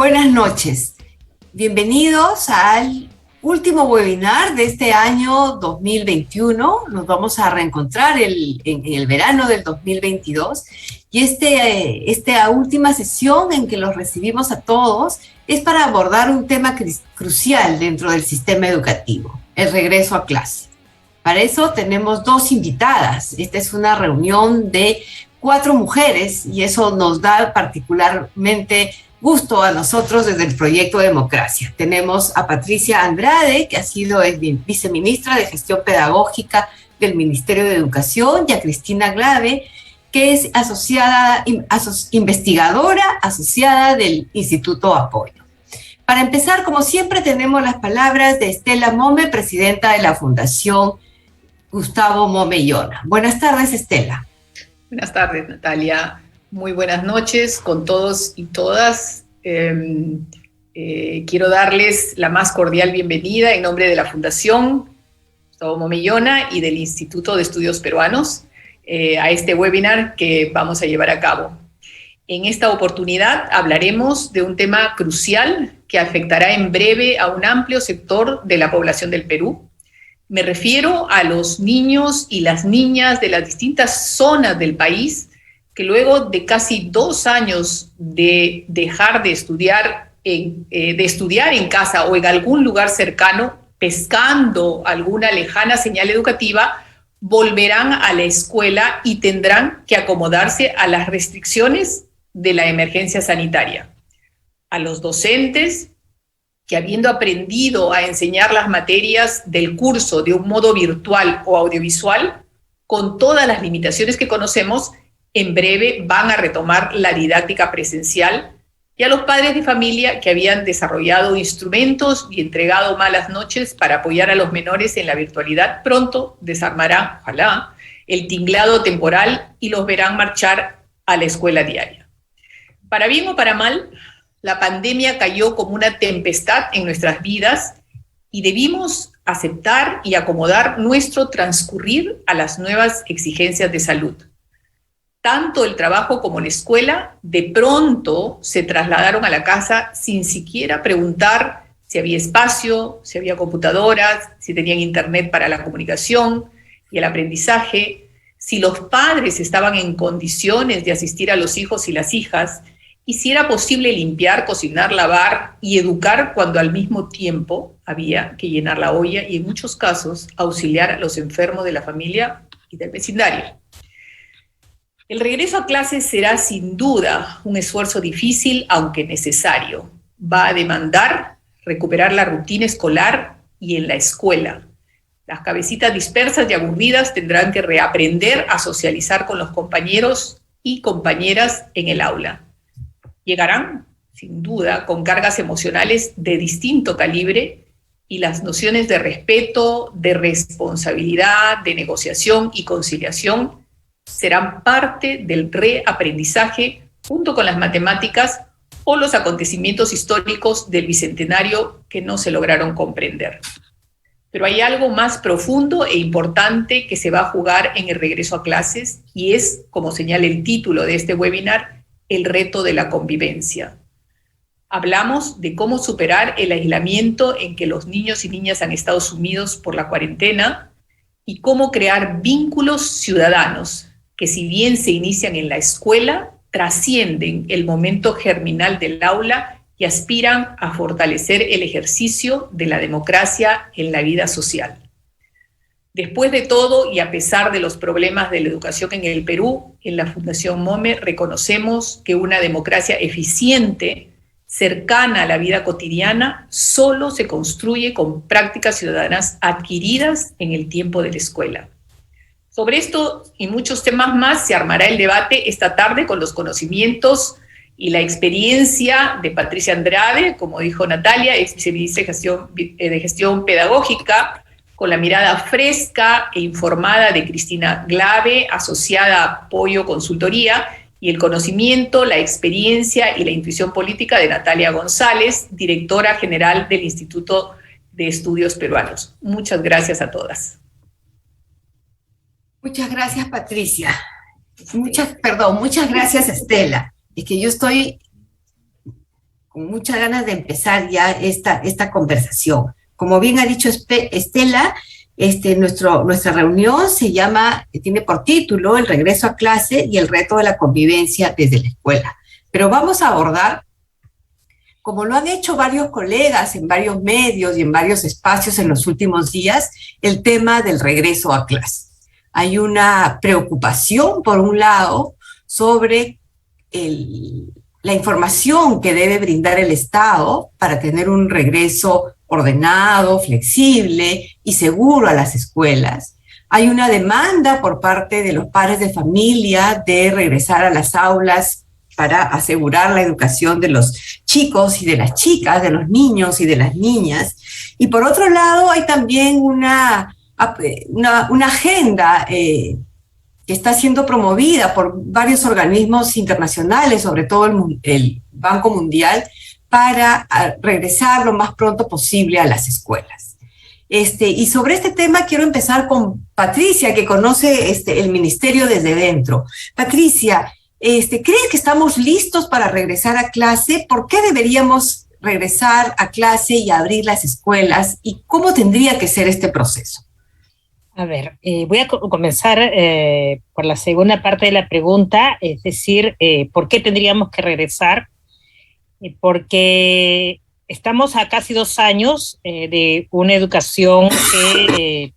Buenas noches. Bienvenidos al último webinar de este año 2021. Nos vamos a reencontrar en el verano del 2022. Y esta última sesión en que los recibimos a todos es para abordar un tema crucial dentro del sistema educativo, el regreso a clase. Para eso tenemos dos invitadas. Esta es una reunión de 4 mujeres y eso nos da particularmente gusto a nosotros desde el Proyecto Democracia. Tenemos a Patricia Andrade, que ha sido viceministra de Gestión Pedagógica del Ministerio de Educación, y a Cristina Glave, que es investigadora asociada del Instituto Apoyo. Para empezar, como siempre, tenemos las palabras de Estela Mome, presidenta de la Fundación Gustavo Mome y Ona. Buenas tardes, Estela. Buenas tardes, Natalia. Muy buenas noches con todos y todas. Quiero darles la más cordial bienvenida en nombre de la Fundación Gustavo Mome y Ona y del Instituto de Estudios Peruanos a este webinar que vamos a llevar a cabo. En esta oportunidad hablaremos de un tema crucial que afectará en breve a un amplio sector de la población del Perú. Me refiero a los niños y las niñas de las distintas zonas del país que luego de casi 2 años de dejar de estudiar en casa o en algún lugar cercano, pescando alguna lejana señal educativa, volverán a la escuela y tendrán que acomodarse a las restricciones de la emergencia sanitaria. A los docentes que, habiendo aprendido a enseñar las materias del curso de un modo virtual o audiovisual, con todas las limitaciones que conocemos, en breve van a retomar la didáctica presencial, y a los padres de familia que habían desarrollado instrumentos y entregado malas noches para apoyar a los menores en la virtualidad, pronto desarmarán, ojalá, el tinglado temporal y los verán marchar a la escuela diaria. Para bien o para mal, la pandemia cayó como una tempestad en nuestras vidas y debimos aceptar y acomodar nuestro transcurrir a las nuevas exigencias de salud. Tanto el trabajo como la escuela de pronto se trasladaron a la casa sin siquiera preguntar si había espacio, si había computadoras, si tenían internet para la comunicación y el aprendizaje, si los padres estaban en condiciones de asistir a los hijos y las hijas, y si era posible limpiar, cocinar, lavar y educar cuando al mismo tiempo había que llenar la olla y en muchos casos auxiliar a los enfermos de la familia y del vecindario. El regreso a clases será sin duda un esfuerzo difícil, aunque necesario. Va a demandar recuperar la rutina escolar y en la escuela. Las cabecitas dispersas y aburridas tendrán que reaprender a socializar con los compañeros y compañeras en el aula. Llegarán, sin duda, con cargas emocionales de distinto calibre y las nociones de respeto, de responsabilidad, de negociación y conciliación serán parte del reaprendizaje junto con las matemáticas o los acontecimientos históricos del Bicentenario que no se lograron comprender. Pero hay algo más profundo e importante que se va a jugar en el regreso a clases y es, como señala el título de este webinar, el reto de la convivencia. Hablamos de cómo superar el aislamiento en que los niños y niñas han estado sumidos por la cuarentena y cómo crear vínculos ciudadanos que, si bien se inician en la escuela, trascienden el momento germinal del aula y aspiran a fortalecer el ejercicio de la democracia en la vida social. Después de todo, y a pesar de los problemas de la educación en el Perú, en la Fundación Mome reconocemos que una democracia eficiente, cercana a la vida cotidiana, solo se construye con prácticas ciudadanas adquiridas en el tiempo de la escuela. Sobre esto y muchos temas más se armará el debate esta tarde con los conocimientos y la experiencia de Patricia Andrade, como dijo Natalia, ex viceministra de Gestión Pedagógica, con la mirada fresca e informada de Cristina Glave, asociada a Apoyo Consultoría, y el conocimiento, la experiencia y la intuición política de Natalia González, directora general del Instituto de Estudios Peruanos. Muchas gracias a todas. Muchas gracias, Patricia. Muchas gracias, Estela. Es que yo estoy con muchas ganas de empezar ya esta conversación. Como bien ha dicho Estela, nuestra reunión tiene por título El regreso a clase y el reto de la convivencia desde la escuela. Pero vamos a abordar, como lo han hecho varios colegas en varios medios y en varios espacios en los últimos días, el tema del regreso a clase. Hay una preocupación, por un lado, sobre la información que debe brindar el Estado para tener un regreso ordenado, flexible y seguro a las escuelas. Hay una demanda por parte de los padres de familia de regresar a las aulas para asegurar la educación de los chicos y de las chicas, de los niños y de las niñas. Y por otro lado, hay también una agenda que está siendo promovida por varios organismos internacionales, sobre todo el Banco Mundial, para regresar lo más pronto posible a las escuelas. Y sobre este tema quiero empezar con Patricia, que conoce el ministerio desde dentro. Patricia, ¿crees que estamos listos para regresar a clase? ¿Por qué deberíamos regresar a clase y abrir las escuelas? ¿Y cómo tendría que ser este proceso? A ver, voy a comenzar por la segunda parte de la pregunta, es decir, ¿por qué tendríamos que regresar? Porque estamos a casi 2 años de una educación que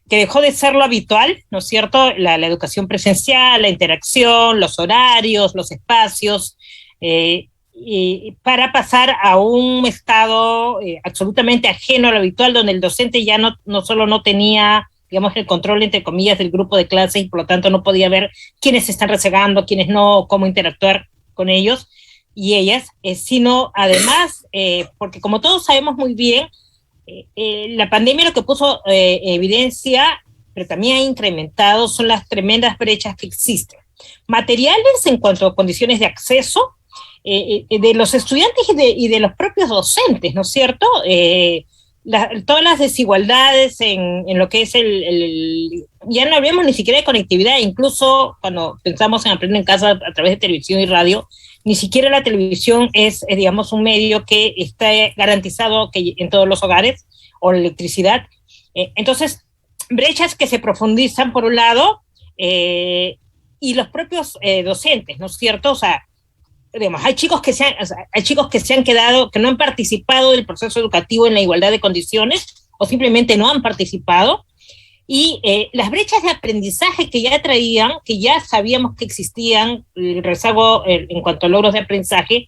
dejó de ser lo habitual, ¿no es cierto? La educación presencial, la interacción, los horarios, los espacios, y para pasar a un estado absolutamente ajeno a lo habitual, donde el docente ya no solo no tenía, digamos, el control, entre comillas, del grupo de clase, y por lo tanto no podía ver quiénes se están rezagando, quiénes no, cómo interactuar con ellos y ellas, sino además, porque como todos sabemos muy bien, la pandemia lo que puso evidencia, pero también ha incrementado, son las tremendas brechas que existen. Materiales en cuanto a condiciones de acceso de los estudiantes y de los propios docentes, ¿no es cierto? Todas las desigualdades en lo que es ya no hablemos ni siquiera de conectividad, incluso cuando pensamos en aprender en casa a través de televisión y radio, ni siquiera la televisión es digamos, un medio que está garantizado que en todos los hogares, o la electricidad. Entonces, brechas que se profundizan por un lado, y los propios docentes, ¿no es cierto? O sea, digamos, hay chicos que se han quedado, que no han participado del proceso educativo en la igualdad de condiciones, o simplemente no han participado, y las brechas de aprendizaje que ya traían, que ya sabíamos que existían, el rezago en cuanto a logros de aprendizaje,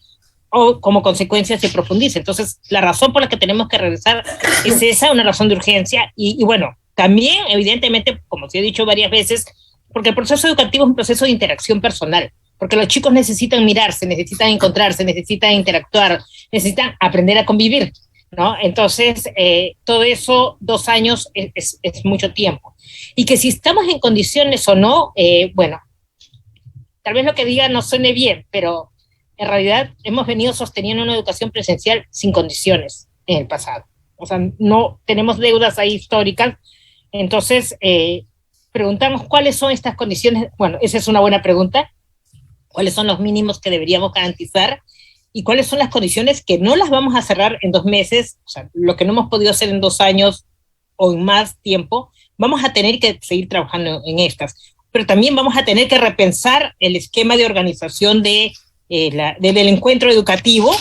o como consecuencia se profundiza. Entonces, la razón por la que tenemos que regresar es esa, una razón de urgencia, y bueno, también, evidentemente, como se ha dicho varias veces, porque el proceso educativo es un proceso de interacción personal, porque los chicos necesitan mirarse, necesitan encontrarse, necesitan interactuar, necesitan aprender a convivir, ¿no? Entonces, todo eso, 2 años es mucho tiempo. Y que si estamos en condiciones o no, bueno, tal vez lo que diga no suene bien, pero en realidad hemos venido sosteniendo una educación presencial sin condiciones en el pasado. O sea, no tenemos deudas ahí históricas. Entonces, preguntamos cuáles son estas condiciones. Bueno, esa es una buena pregunta. ¿Cuáles son los mínimos que deberíamos garantizar? ¿Y cuáles son las condiciones que no las vamos a cerrar en 2 meses? O sea, lo que no hemos podido hacer en 2 años o en más tiempo, vamos a tener que seguir trabajando en estas. Pero también vamos a tener que repensar el esquema de organización del encuentro educativo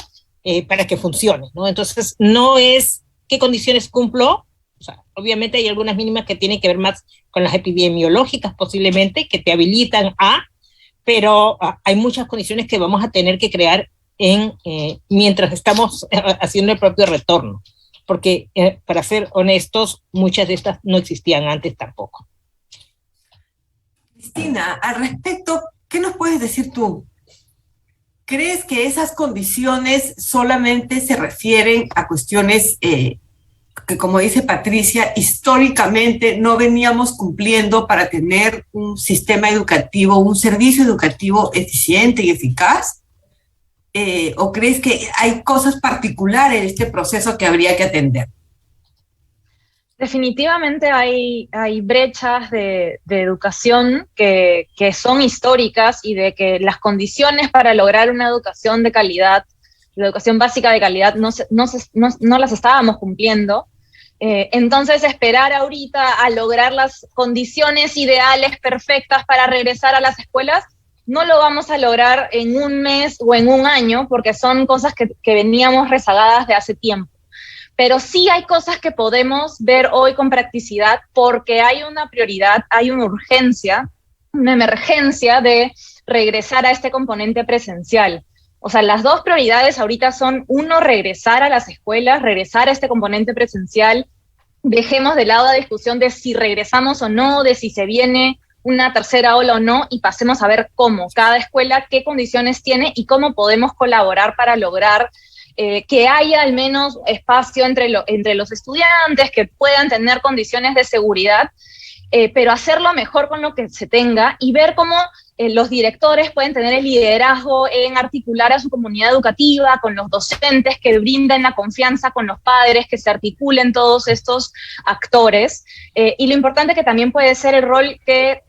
para que funcione, ¿no? Entonces, no es qué condiciones cumplo. O sea, obviamente hay algunas mínimas que tienen que ver más con las epidemiológicas posiblemente, que te habilitan pero hay muchas condiciones que vamos a tener que crear mientras estamos haciendo el propio retorno, porque para ser honestos, muchas de estas no existían antes tampoco. Cristina, al respecto, ¿qué nos puedes decir tú? ¿Crees que esas condiciones solamente se refieren a cuestiones que, como dice Patricia, históricamente no veníamos cumpliendo para tener un sistema educativo, un servicio educativo eficiente y eficaz? ¿O crees que hay cosas particulares en este proceso que habría que atender? Definitivamente hay brechas de educación que son históricas, y de que las condiciones para lograr una educación de calidad la educación básica de calidad no las estábamos cumpliendo. Entonces, esperar ahorita a lograr las condiciones ideales, perfectas para regresar a las escuelas, no lo vamos a lograr en un mes o en un año, porque son cosas que veníamos rezagadas de hace tiempo. Pero sí hay cosas que podemos ver hoy con practicidad, porque hay una prioridad, hay una urgencia, una emergencia de regresar a este componente presencial. O sea, las dos prioridades ahorita son, uno, regresar a las escuelas, regresar a este componente presencial. Dejemos de lado la discusión de si regresamos o no, de si se viene una tercera ola o no, y pasemos a ver cómo cada escuela, qué condiciones tiene y cómo podemos colaborar para lograr que haya al menos espacio entre los estudiantes, que puedan tener condiciones de seguridad, pero hacerlo mejor con lo que se tenga y ver cómo los directores pueden tener el liderazgo en articular a su comunidad educativa, con los docentes que brinden la confianza, con los padres, que se articulen todos estos actores. Y lo importante que también puede ser el rol que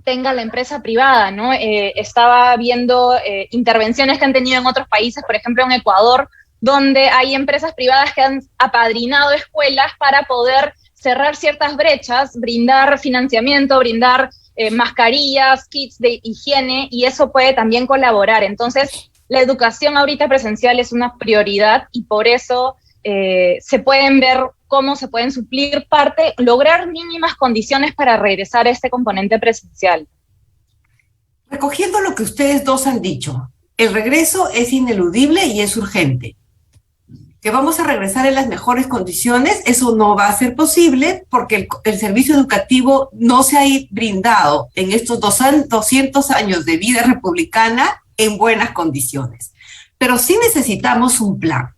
tenga la empresa privada, ¿no? Estaba viendo intervenciones que han tenido en otros países, por ejemplo en Ecuador, donde hay empresas privadas que han apadrinado escuelas para poder cerrar ciertas brechas, brindar financiamiento, brindar mascarillas, kits de higiene, y eso puede también colaborar. Entonces, la educación ahorita presencial es una prioridad y por eso se pueden ver cómo se pueden suplir parte, lograr mínimas condiciones para regresar a este componente presencial. Recogiendo lo que ustedes dos han dicho, el regreso es ineludible y es urgente. Que vamos a regresar en las mejores condiciones, eso no va a ser posible porque el servicio educativo no se ha brindado en estos 200 años de vida republicana en buenas condiciones. Pero sí necesitamos un plan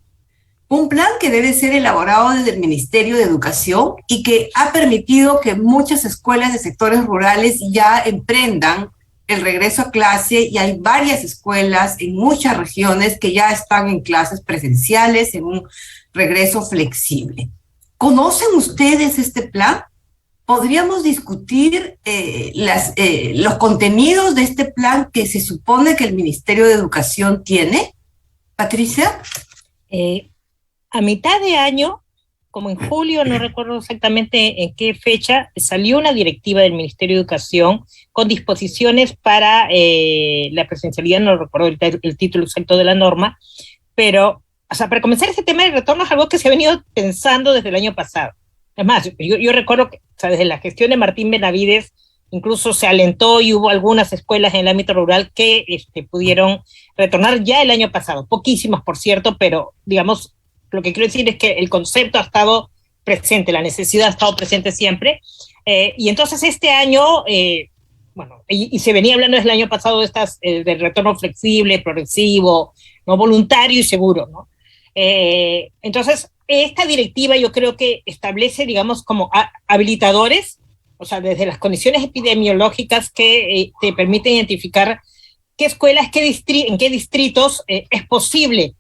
que debe ser elaborado desde el Ministerio de Educación y que ha permitido que muchas escuelas de sectores rurales ya emprendan el regreso a clase, y hay varias escuelas en muchas regiones que ya están en clases presenciales, en un regreso flexible. ¿Conocen ustedes este plan? ¿Podríamos discutir los contenidos de este plan que se supone que el Ministerio de Educación tiene? Patricia. A mitad de año, como en julio, no recuerdo exactamente en qué fecha, salió una directiva del Ministerio de Educación con disposiciones para la presencialidad, no recuerdo el título exacto de la norma, pero, o sea, para comenzar este tema de retorno es algo que se ha venido pensando desde el año pasado. Es más, yo recuerdo que, o sea, desde la gestión de Martín Benavides, incluso se alentó y hubo algunas escuelas en el ámbito rural que pudieron retornar ya el año pasado, poquísimas, por cierto, pero, digamos, lo que quiero decir es que el concepto ha estado presente, la necesidad ha estado presente siempre, y entonces este año, bueno, y se venía hablando desde el año pasado de del retorno flexible, progresivo, ¿no? Voluntario y seguro, ¿no? Entonces, esta directiva yo creo que establece, digamos, como habilitadores, o sea, desde las condiciones epidemiológicas que te permiten identificar qué escuelas, en qué distritos es posible,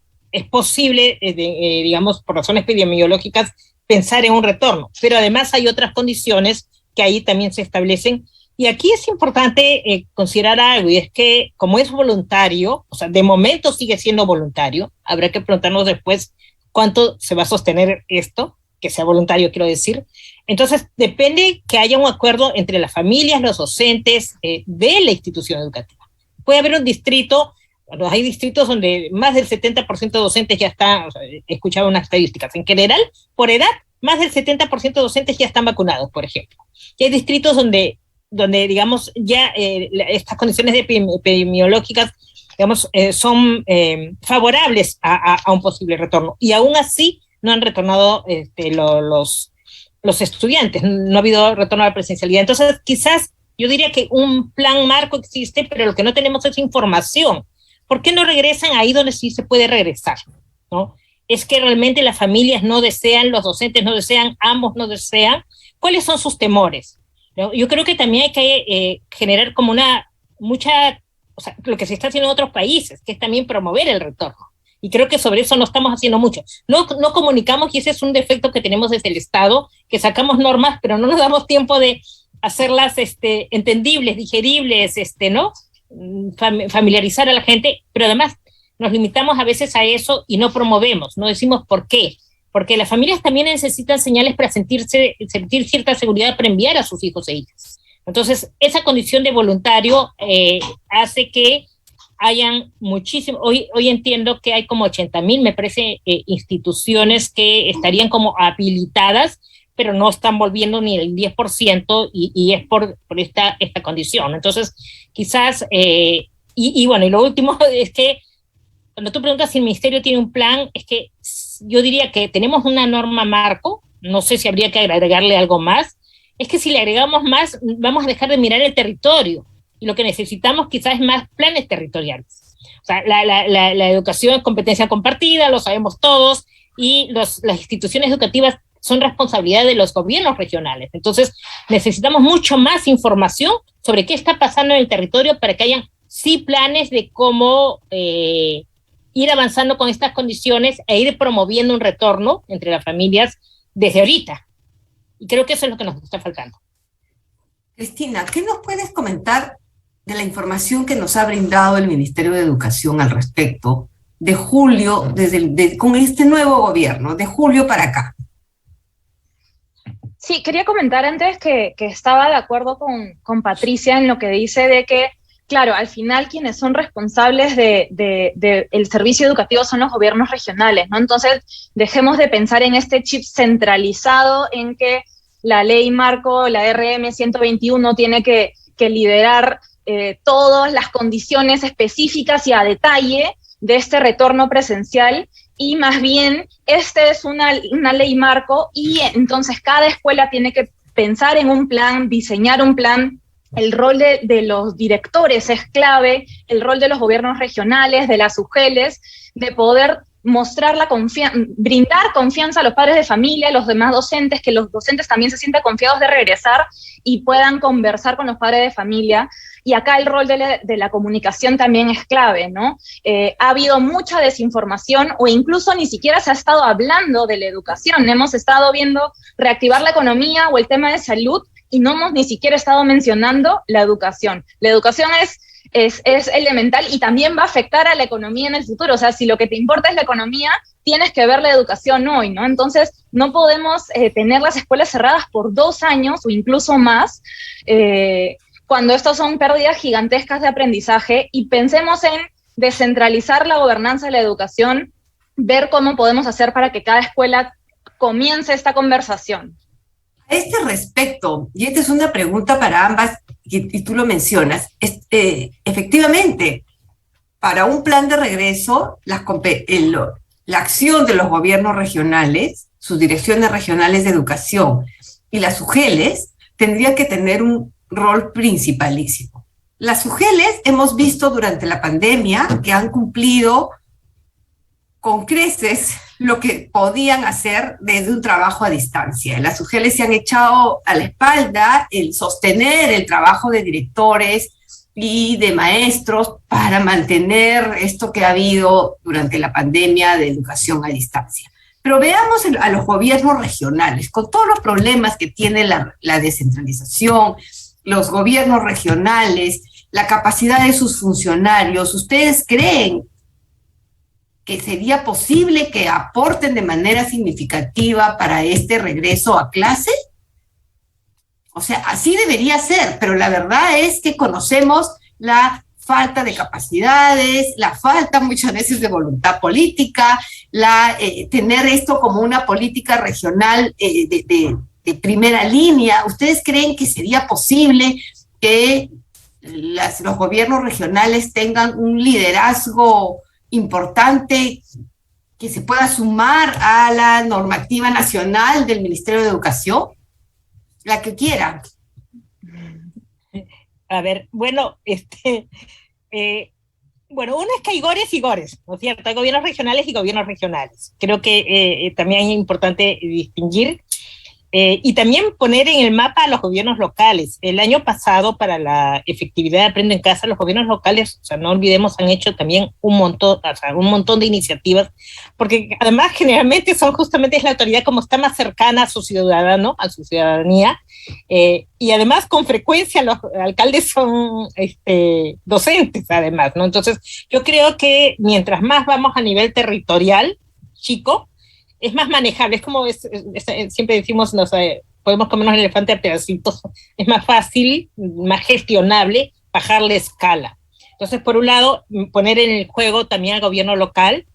digamos, por razones epidemiológicas, pensar en un retorno. Pero además hay otras condiciones que ahí también se establecen. Y aquí es importante considerar algo, y es que como es voluntario, o sea, de momento sigue siendo voluntario, habrá que preguntarnos después cuánto se va a sostener esto, que sea voluntario, quiero decir. Entonces, depende que haya un acuerdo entre las familias, los docentes de la institución educativa. Puede haber un distrito. Hay distritos donde más del 70% de docentes ya están, o sea, he escuchado unas estadísticas, en general, por edad, más del 70% de docentes ya están vacunados, por ejemplo. Y hay distritos donde digamos, ya estas condiciones epidemiológicas, digamos, son favorables a un posible retorno. Y aún así no han retornado los estudiantes, no ha habido retorno a la presencialidad. Entonces, quizás yo diría que un plan marco existe, pero lo que no tenemos es información. ¿Por qué no regresan ahí donde sí se puede regresar? ¿No? ¿Es que realmente las familias no desean, los docentes no desean, ambos no desean? ¿Cuáles son sus temores? ¿No? Yo creo que también hay que generar como o sea, lo que se está haciendo en otros países, que es también promover el retorno. Y creo que sobre eso no estamos haciendo mucho. No comunicamos, y ese es un defecto que tenemos desde el Estado, que sacamos normas, pero no nos damos tiempo de hacerlas entendibles, digeribles, ¿no? Familiarizar a la gente, pero además nos limitamos a veces a eso y no promovemos, no decimos por qué. Porque las familias también necesitan señales para sentir cierta seguridad para enviar a sus hijos e hijas. Entonces, esa condición de voluntario hace que hayan muchísimo, hoy entiendo que hay como 80,000, me parece, instituciones que estarían como habilitadas, pero no están volviendo ni el 10%, y es por esta condición. Entonces, quizás, y bueno, y lo último es que cuando tú preguntas si el ministerio tiene un plan, es que yo diría que tenemos una norma marco, no sé si habría que agregarle algo más, es que si le agregamos más, vamos a dejar de mirar el territorio, y lo que necesitamos quizás es más planes territoriales. O sea, la educación es competencia compartida, lo sabemos todos, y las instituciones educativas son responsabilidad de los gobiernos regionales. Entonces, necesitamos mucho más información sobre qué está pasando en el territorio para que hayan sí planes de cómo ir avanzando con estas condiciones e ir promoviendo un retorno entre las familias desde ahorita. Y creo que eso es lo que nos está faltando. Cristina, ¿qué nos puedes comentar de la información que nos ha brindado el Ministerio de Educación al respecto de julio, con este nuevo gobierno, de julio para acá? Sí, quería comentar antes que estaba de acuerdo con Patricia en lo que dice de que, claro, al final quienes son responsables del servicio educativo son los gobiernos regionales, ¿no? Entonces, dejemos de pensar en este chip centralizado en que la ley marco, la RM 121, tiene que liderar todas las condiciones específicas y a detalle de este retorno presencial, y más bien, esta es una ley marco, y entonces cada escuela tiene que pensar en un plan, diseñar un plan. El rol de los directores es clave, el rol de los gobiernos regionales, de las UGELes, de poder mostrar brindar confianza a los padres de familia, a los demás docentes, que los docentes también se sientan confiados de regresar y puedan conversar con los padres de familia. Y acá el rol de la comunicación también es clave, ¿no? Ha habido mucha desinformación, o incluso ni siquiera se ha estado hablando de la educación. Hemos estado viendo reactivar la economía o el tema de salud, y no hemos ni siquiera estado mencionando la educación. La educación es elemental y también va a afectar a la economía en el futuro. O sea, si lo que te importa es la economía, tienes que ver la educación hoy, ¿no? Entonces, no podemos tener las escuelas cerradas por 2 años o incluso más, cuando estos son pérdidas gigantescas de aprendizaje, y pensemos en descentralizar la gobernanza de la educación, ver cómo podemos hacer para que cada escuela comience esta conversación. A este respecto, y esta es una pregunta para ambas, y tú lo mencionas, efectivamente, para un plan de regreso, la acción de los gobiernos regionales, sus direcciones regionales de educación y las UGELes tendría que tener un rol principalísimo. Las UGELes hemos visto durante la pandemia que han cumplido con creces lo que podían hacer desde un trabajo a distancia. Las UGELes se han echado a la espalda el sostener el trabajo de directores y de maestros para mantener esto que ha habido durante la pandemia de educación a distancia. Pero veamos a los gobiernos regionales, con todos los problemas que tiene la descentralización, los gobiernos regionales, la capacidad de sus funcionarios. ¿Ustedes creen que sería posible que aporten de manera significativa para este regreso a clase? O sea, así debería ser, pero la verdad es que conocemos la falta de capacidades, la falta muchas veces de voluntad política, tener esto como una política regional de primera línea. ¿Ustedes creen que sería posible que los gobiernos regionales tengan un liderazgo importante que se pueda sumar a la normativa nacional del Ministerio de Educación? La que quiera. A ver, bueno, bueno, uno es que hay gores y gores, ¿no es cierto? Hay gobiernos regionales y gobiernos regionales. Creo que también es importante distinguir. Y también poner en el mapa a los gobiernos locales. El año pasado, para la efectividad de Aprendo en Casa, los gobiernos locales, o sea, no olvidemos, han hecho también un montón de iniciativas, porque además generalmente son justamente es la autoridad como está más cercana a su ciudadano, a su ciudadanía, y además con frecuencia los alcaldes son docentes, además, ¿no? Entonces, yo creo que mientras más vamos a nivel territorial, chico, es más manejable, es como siempre decimos, podemos comernos el elefante a pedacitos, es más fácil, más gestionable, bajarle escala. Entonces, por un lado, poner en el juego también al gobierno local,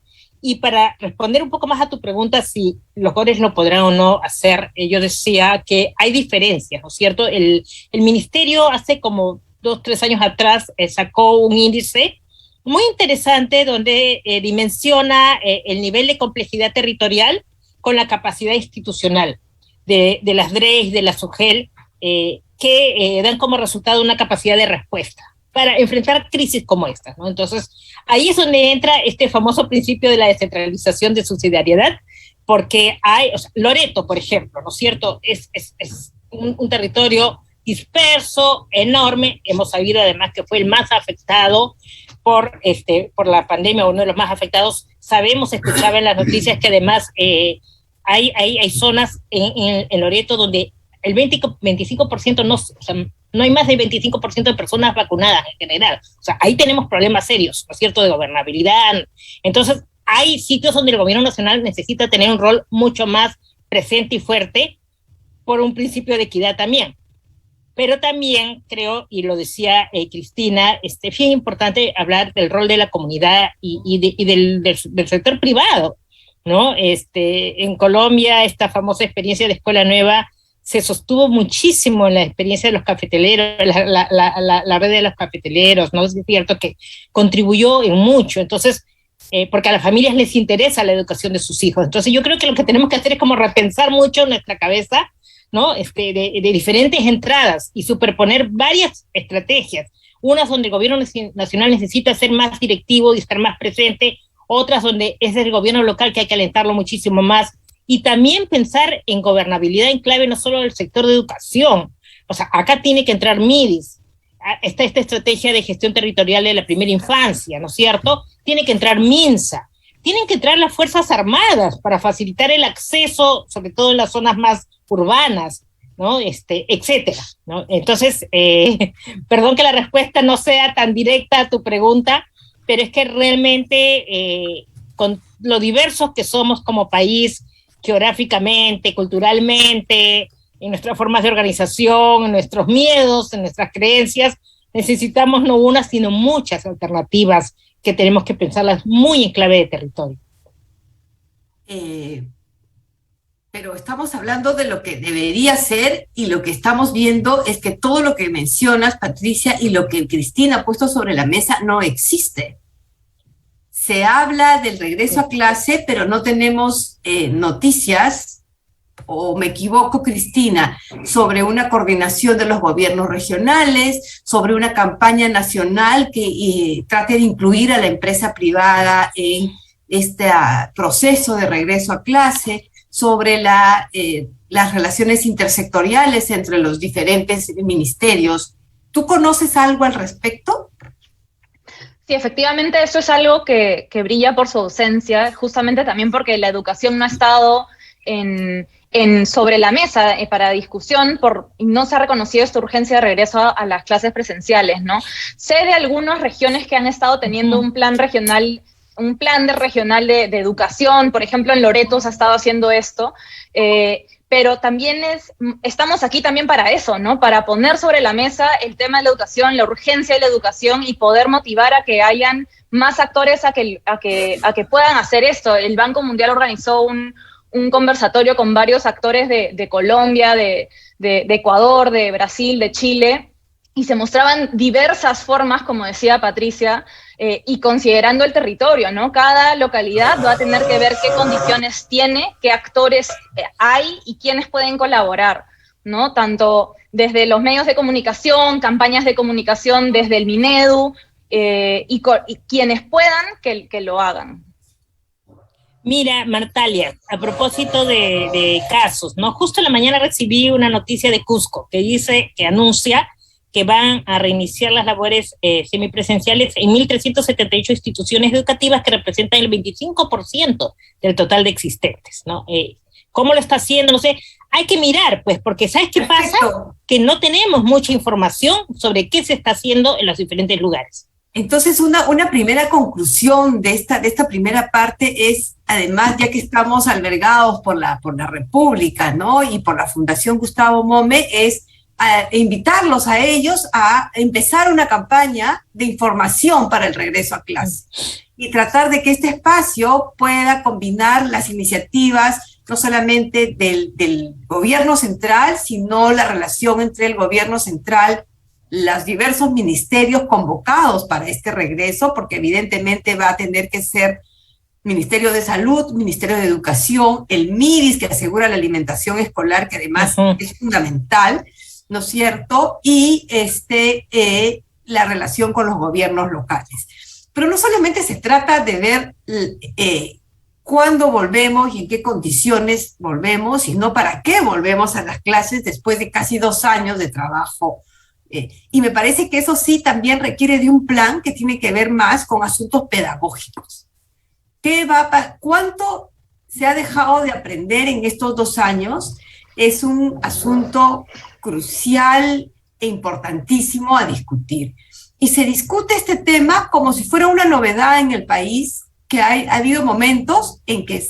y para responder un poco más a tu pregunta, si los gobiernos lo podrán o no hacer, yo decía que hay diferencias, ¿no es cierto? El ministerio hace como 2-3 años atrás sacó un índice muy interesante donde dimensiona el nivel de complejidad territorial con la capacidad institucional de las DREIS, de la SUGEL, que dan como resultado una capacidad de respuesta para enfrentar crisis como estas, ¿no? Entonces, ahí es donde entra este famoso principio de la descentralización de subsidiariedad, porque hay, o sea, Loreto, por ejemplo, ¿no es cierto? Es un territorio disperso, enorme. Hemos sabido además que fue el más afectado por la pandemia, uno de los más afectados. Sabemos, escuchaba en las noticias que además hay zonas en Loreto donde el 25% no, o sea, no hay más del 25% de personas vacunadas en general. O sea, ahí tenemos problemas serios, ¿no es cierto?, de gobernabilidad. Entonces, hay sitios donde el gobierno nacional necesita tener un rol mucho más presente y fuerte por un principio de equidad también. Pero también creo, y lo decía Cristina, es bien importante hablar del rol de la comunidad y del sector privado, ¿no? En Colombia, esta famosa experiencia de Escuela Nueva se sostuvo muchísimo en la experiencia de los cafeteleros, la red de los cafeteleros, ¿no? Es cierto que contribuyó en mucho. Entonces, porque a las familias les interesa la educación de sus hijos. Entonces, yo creo que lo que tenemos que hacer es como repensar mucho nuestra cabeza, ¿no? De diferentes entradas y superponer varias estrategias. Unas donde el gobierno nacional necesita ser más directivo y estar más presente, otras donde es el gobierno local que hay que alentarlo muchísimo más, y también pensar en gobernabilidad en clave no solo del sector de educación. O sea, acá tiene que entrar MIDIS, está esta estrategia de gestión territorial de la primera infancia, ¿no es cierto? Tiene que entrar MINSA, tienen que entrar las Fuerzas Armadas para facilitar el acceso, sobre todo en las zonas más urbanas, ¿no? Etcétera, ¿no? Entonces, perdón que la respuesta no sea tan directa a tu pregunta, pero es que realmente con lo diversos que somos como país, geográficamente, culturalmente, en nuestras formas de organización, en nuestros miedos, en nuestras creencias, necesitamos no una, sino muchas alternativas que tenemos que pensarlas muy en clave de territorio. Pero estamos hablando de lo que debería ser, y lo que estamos viendo es que todo lo que mencionas, Patricia, y lo que Cristina ha puesto sobre la mesa no existe. Se habla del regreso a clase, pero no tenemos noticias, o me equivoco, Cristina, sobre una coordinación de los gobiernos regionales, sobre una campaña nacional que trate de incluir a la empresa privada en este proceso de regreso a clase, sobre las relaciones intersectoriales entre los diferentes ministerios. ¿Tú conoces algo al respecto? Sí, efectivamente eso es algo que brilla por su ausencia, justamente también porque la educación no ha estado sobre la mesa para discusión, y no se ha reconocido esta urgencia de regreso a las clases presenciales, ¿no? Sé de algunas regiones que han estado teniendo un plan regional de educación, por ejemplo en Loreto se ha estado haciendo esto, pero también estamos aquí también para eso, ¿no? Para poner sobre la mesa el tema de la educación, la urgencia de la educación, y poder motivar a que hayan más actores a que puedan hacer esto. El Banco Mundial organizó un conversatorio con varios actores de Colombia, de Ecuador, de Brasil, de Chile, y se mostraban diversas formas, como decía Patricia, y considerando el territorio, ¿no? Cada localidad va a tener que ver qué condiciones tiene, qué actores hay y quiénes pueden colaborar, ¿no? Tanto desde los medios de comunicación, campañas de comunicación desde el Minedu, y quienes puedan que lo hagan. Mira, Martalia, a propósito de casos, ¿no? Justo en la mañana recibí una noticia de Cusco que anuncia que van a reiniciar las labores semipresenciales en 1.378 instituciones educativas que representan el 25% del total de existentes, ¿no? ¿Cómo lo está haciendo? No sé, hay que mirar, pues, porque ¿sabes qué pasa? Que no tenemos mucha información sobre qué se está haciendo en los diferentes lugares. Entonces, una primera conclusión de esta primera parte es, además, ya que estamos albergados por la República, ¿no? Y por la Fundación Gustavo Mome, es invitarlos a ellos a empezar una campaña de información para el regreso a clase y tratar de que este espacio pueda combinar las iniciativas no solamente del gobierno central, sino la relación entre el gobierno central, los diversos ministerios convocados para este regreso, porque evidentemente va a tener que ser Ministerio de Salud, Ministerio de Educación, el MIDIS, que asegura la alimentación escolar, que además es fundamental, ¿no es cierto? Y la relación con los gobiernos locales. Pero no solamente se trata de ver cuándo volvemos y en qué condiciones volvemos, sino para qué volvemos a las clases después de casi 2 años de trabajo. Y me parece que eso sí también requiere de un plan que tiene que ver más con asuntos pedagógicos. ¿Cuánto se ha dejado de aprender en estos 2 años? Es un asunto crucial e importantísimo a discutir. Y se discute este tema como si fuera una novedad en el país, que ha habido momentos en que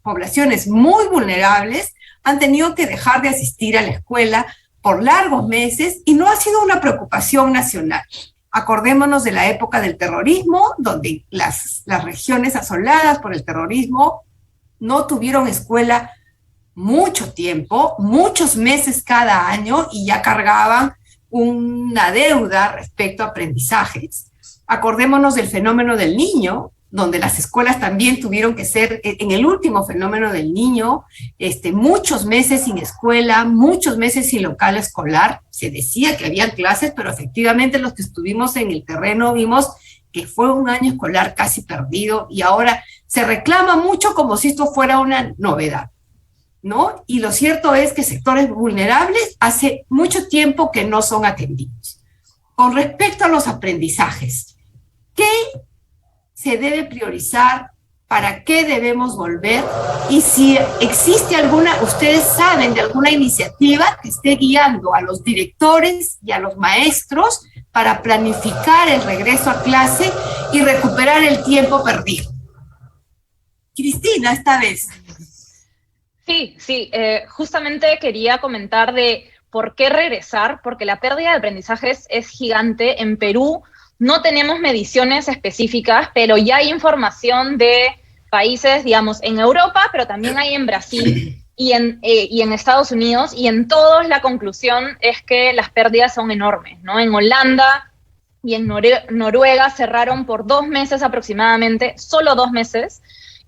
poblaciones muy vulnerables han tenido que dejar de asistir a la escuela por largos meses y no ha sido una preocupación nacional. Acordémonos de la época del terrorismo, donde las regiones asoladas por el terrorismo no tuvieron escuela mucho tiempo, muchos meses cada año, y ya cargaban una deuda respecto a aprendizajes. Acordémonos del fenómeno del Niño, donde las escuelas también tuvieron que ser, en el último fenómeno del Niño, muchos meses sin escuela, muchos meses sin local escolar. Se decía que había clases, pero efectivamente los que estuvimos en el terreno vimos que fue un año escolar casi perdido, y ahora se reclama mucho como si esto fuera una novedad, ¿no? Y lo cierto es que sectores vulnerables hace mucho tiempo que no son atendidos. Con respecto a los aprendizajes, ¿qué se debe priorizar? ¿Para qué debemos volver? Y si existe alguna, ustedes saben de alguna iniciativa que esté guiando a los directores y a los maestros para planificar el regreso a clase y recuperar el tiempo perdido. Cristina, esta vez. Sí, justamente quería comentar de por qué regresar, porque la pérdida de aprendizajes es gigante. En Perú no tenemos mediciones específicas, pero ya hay información de países, digamos, en Europa, pero también hay en Brasil y en Estados Unidos, y en todos la conclusión es que las pérdidas son enormes, ¿no? En Holanda y en Noruega cerraron por 2 meses aproximadamente, solo 2 meses,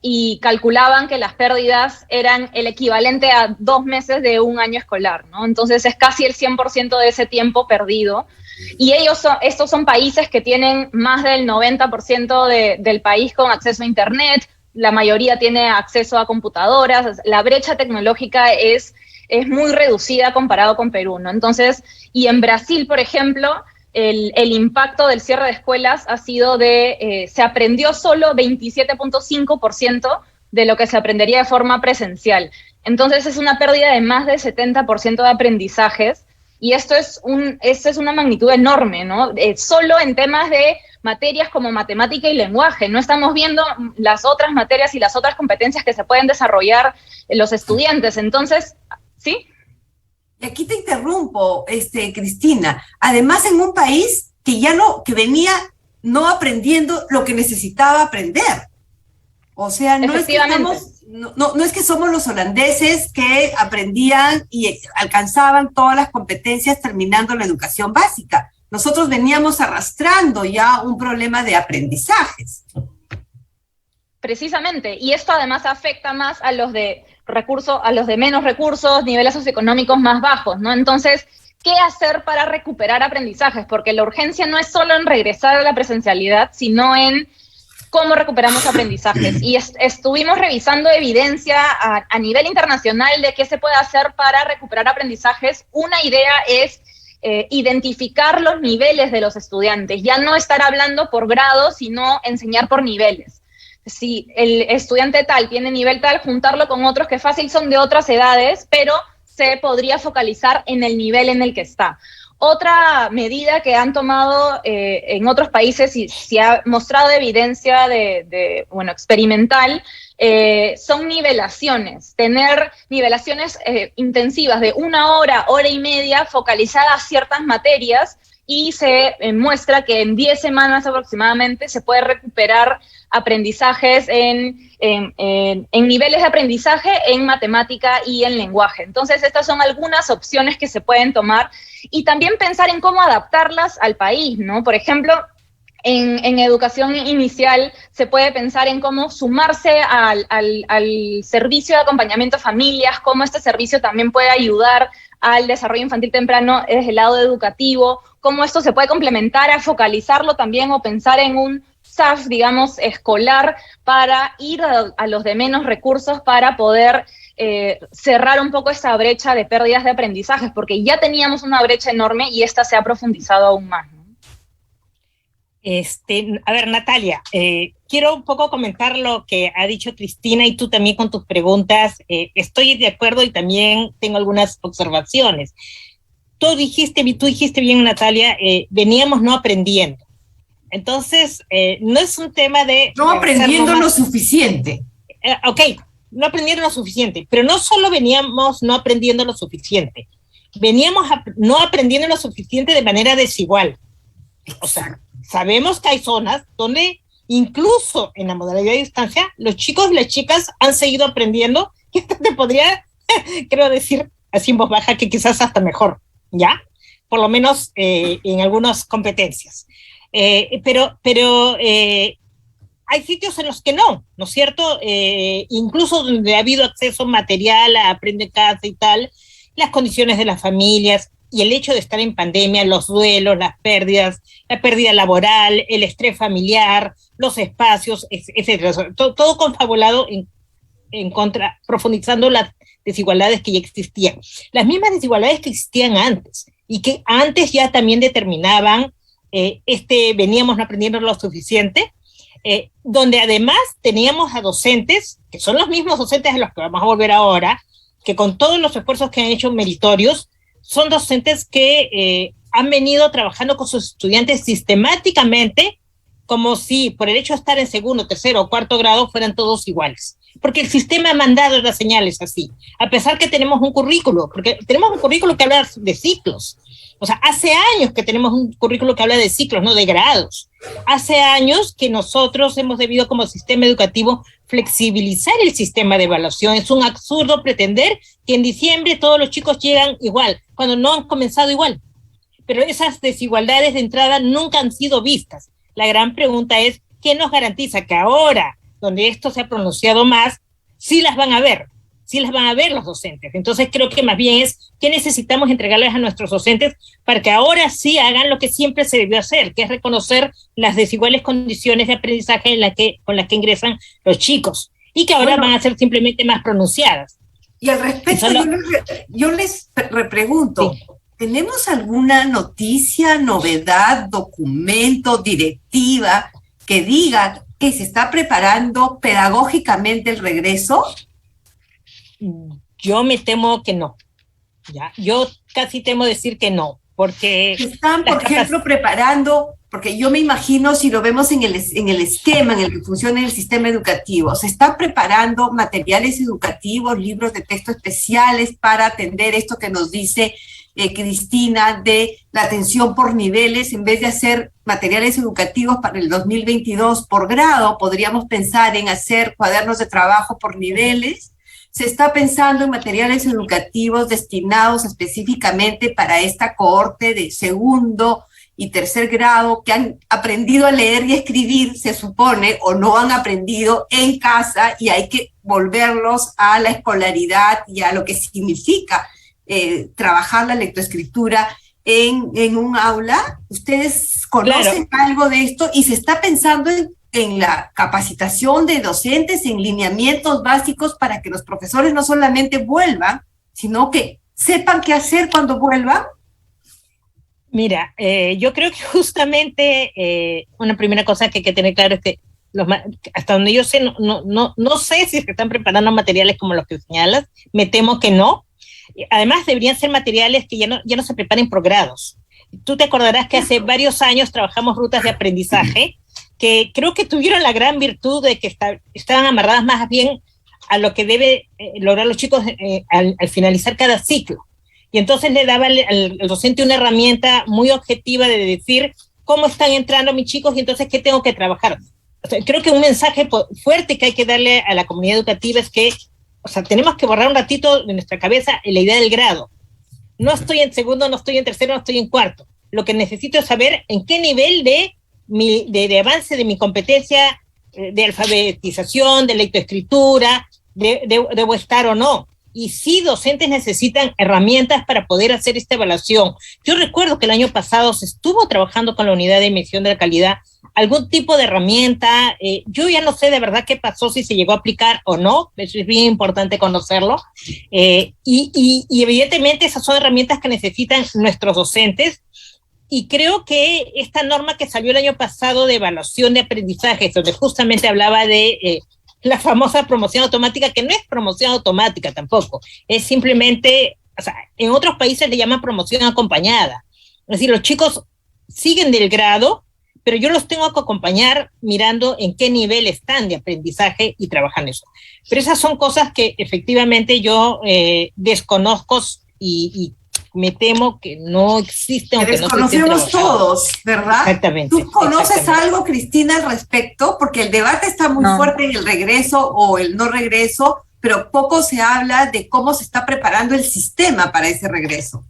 y calculaban que las pérdidas eran el equivalente a 2 meses de un año escolar, ¿no? Entonces es casi el 100% de ese tiempo perdido. Y estos son países que tienen más del 90% del país con acceso a Internet, la mayoría tiene acceso a computadoras, la brecha tecnológica es muy reducida comparado con Perú, ¿no? Entonces, y en Brasil, por ejemplo, el impacto del cierre de escuelas ha sido se aprendió solo 27.5% de lo que se aprendería de forma presencial. Entonces es una pérdida de más del 70% de aprendizajes, y esto es una magnitud enorme, ¿no? Solo en temas de materias como matemática y lenguaje. No estamos viendo las otras materias y las otras competencias que se pueden desarrollar los estudiantes. Entonces, ¿sí? Y aquí te interrumpo, Cristina. Además, en un país que venía no aprendiendo lo que necesitaba aprender. O sea, no es que somos los holandeses que aprendían y alcanzaban todas las competencias terminando la educación básica. Nosotros veníamos arrastrando ya un problema de aprendizajes. Precisamente, y esto además afecta más a los de menos recursos, niveles socioeconómicos más bajos, ¿no? Entonces, ¿qué hacer para recuperar aprendizajes? Porque la urgencia no es solo en regresar a la presencialidad, sino en cómo recuperamos aprendizajes. Y estuvimos revisando evidencia a nivel internacional de qué se puede hacer para recuperar aprendizajes. Una idea es identificar los niveles de los estudiantes, ya no estar hablando por grados, sino enseñar por niveles. Si el estudiante tal tiene nivel tal, juntarlo con otros que fácil son de otras edades, pero se podría focalizar en el nivel en el que está. Otra medida que han tomado en otros países y se ha mostrado evidencia experimental, son nivelaciones. Tener nivelaciones intensivas de 1 hora, hora y media, focalizadas a ciertas materias, y se muestra que en 10 semanas aproximadamente se puede recuperar aprendizajes en niveles de aprendizaje en matemática y en lenguaje. Entonces, estas son algunas opciones que se pueden tomar, y también pensar en cómo adaptarlas al país, ¿no? Por ejemplo, en educación inicial se puede pensar en cómo sumarse al servicio de acompañamiento a familias, cómo este servicio también puede ayudar al desarrollo infantil temprano desde el lado educativo, cómo esto se puede complementar a focalizarlo también, o pensar en un SAF, digamos, escolar, para ir a los de menos recursos, para poder cerrar un poco esa brecha de pérdidas de aprendizajes, porque ya teníamos una brecha enorme y esta se ha profundizado aún más, ¿no? A ver, Natalia, quiero un poco comentar lo que ha dicho Cristina, y tú también con tus preguntas. Estoy de acuerdo y también tengo algunas observaciones. Tú dijiste bien, Natalia, veníamos no aprendiendo. Entonces, no es un tema de... No aprendiendo lo suficiente. Ok, no aprendiendo lo suficiente, pero no solo veníamos no aprendiendo lo suficiente, veníamos no aprendiendo lo suficiente de manera desigual. O sea, sabemos que hay zonas donde incluso en la modalidad de distancia los chicos y las chicas han seguido aprendiendo, y esto te podría, creo decir así en voz baja, que quizás hasta mejor, ¿ya? Por lo menos en algunas competencias. Pero hay sitios en los que no es cierto? Incluso donde ha habido acceso material a aprender casa y tal, las condiciones de las familias y el hecho de estar en pandemia, los duelos, las pérdidas, la pérdida laboral, el estrés familiar, los espacios, etcétera. Todo confabulado en contra, profundizando las desigualdades que ya existían. Las mismas desigualdades que existían antes, y que antes ya también determinaban veníamos no aprendiendo lo suficiente, donde además teníamos a docentes, que son los mismos docentes a los que vamos a volver ahora, que con todos los esfuerzos que han hecho meritorios, son docentes que han venido trabajando con sus estudiantes sistemáticamente, como si por el hecho de estar en segundo, tercero o cuarto grado fueran todos iguales. Porque el sistema ha mandado las señales así, a pesar que tenemos un currículo, porque tenemos un currículo que habla de ciclos. O sea, hace años que tenemos un currículo que habla de ciclos, no de grados. Hace años que nosotros hemos debido como sistema educativo flexibilizar el sistema de evaluación. Es un absurdo pretender que en diciembre todos los chicos llegan igual, cuando no han comenzado igual. Pero esas desigualdades de entrada nunca han sido vistas. La gran pregunta es, ¿qué nos garantiza que ahora, donde esto se ha pronunciado más, sí las van a ver los docentes? Entonces creo que más bien es qué necesitamos entregarles a nuestros docentes para que ahora sí hagan lo que siempre se debió hacer, que es reconocer las desiguales condiciones de aprendizaje con las que ingresan los chicos, y que ahora van a ser simplemente más pronunciadas. Y al respecto, yo les repregunto, sí. ¿Tenemos alguna noticia, novedad, documento, directiva que diga que se está preparando pedagógicamente el regreso? Yo me temo que no. ¿Ya? Yo casi temo decir que no, porque... Están, por ejemplo, preparando, porque yo me imagino, si lo vemos en el esquema en el que funciona el sistema educativo, se están preparando materiales educativos, libros de texto especiales para atender esto que nos dice Cristina, de la atención por niveles. En vez de hacer materiales educativos para el 2022 por grado, podríamos pensar en hacer cuadernos de trabajo por niveles. Se está pensando en materiales educativos destinados específicamente para esta cohorte de segundo y tercer grado, que han aprendido a leer y escribir, se supone, o no han aprendido en casa, y hay que volverlos a la escolaridad y a lo que significa trabajar la lectoescritura en un aula. ¿Ustedes conocen algo de esto? Y se está pensando en en la capacitación de docentes, en lineamientos básicos para que los profesores no solamente vuelvan, sino que sepan qué hacer cuando vuelvan? Mira, yo creo que justamente una primera cosa que hay que tener claro es que hasta donde yo sé, no sé si se están preparando materiales como los que señalas, me temo que no. Además, deberían ser materiales que ya no se preparen por grados. Tú te acordarás que hace varios años trabajamos rutas de aprendizaje que creo que tuvieron la gran virtud de que estaban amarradas más bien a lo que debe lograr los chicos al finalizar cada ciclo. Y entonces le daba al docente una herramienta muy objetiva de decir cómo están entrando mis chicos y entonces qué tengo que trabajar. O sea, creo que un mensaje fuerte que hay que darle a la comunidad educativa es que, o sea, tenemos que borrar un ratito de nuestra cabeza la idea del grado. No estoy en segundo, no estoy en tercero, no estoy en cuarto. Lo que necesito es saber en qué nivel de avance de mi competencia de alfabetización, de lectoescritura, debo estar o no. Y sí, docentes necesitan herramientas para poder hacer esta evaluación. Yo recuerdo que el año pasado se estuvo trabajando con la unidad de medición de la calidad, algún tipo de herramienta. Yo ya no sé de verdad qué pasó, si se llegó a aplicar o no, eso es bien importante conocerlo. Y evidentemente esas son herramientas que necesitan nuestros docentes. Y creo que esta norma que salió el año pasado de evaluación de aprendizaje, donde justamente hablaba de la famosa promoción automática, que no es promoción automática tampoco, es simplemente, o sea, en otros países le llaman promoción acompañada. Es decir, los chicos siguen del grado, pero yo los tengo que acompañar mirando en qué nivel están de aprendizaje y trabajar en eso. Pero esas son cosas que efectivamente yo desconozco y me temo que no existen. Que desconocemos todos, ¿verdad? Exactamente. ¿Tú conoces exactamente. algo, Cristina, al respecto? Porque el debate está muy fuerte en el regreso o el no regreso, pero poco se habla de cómo se está preparando el sistema para ese regreso.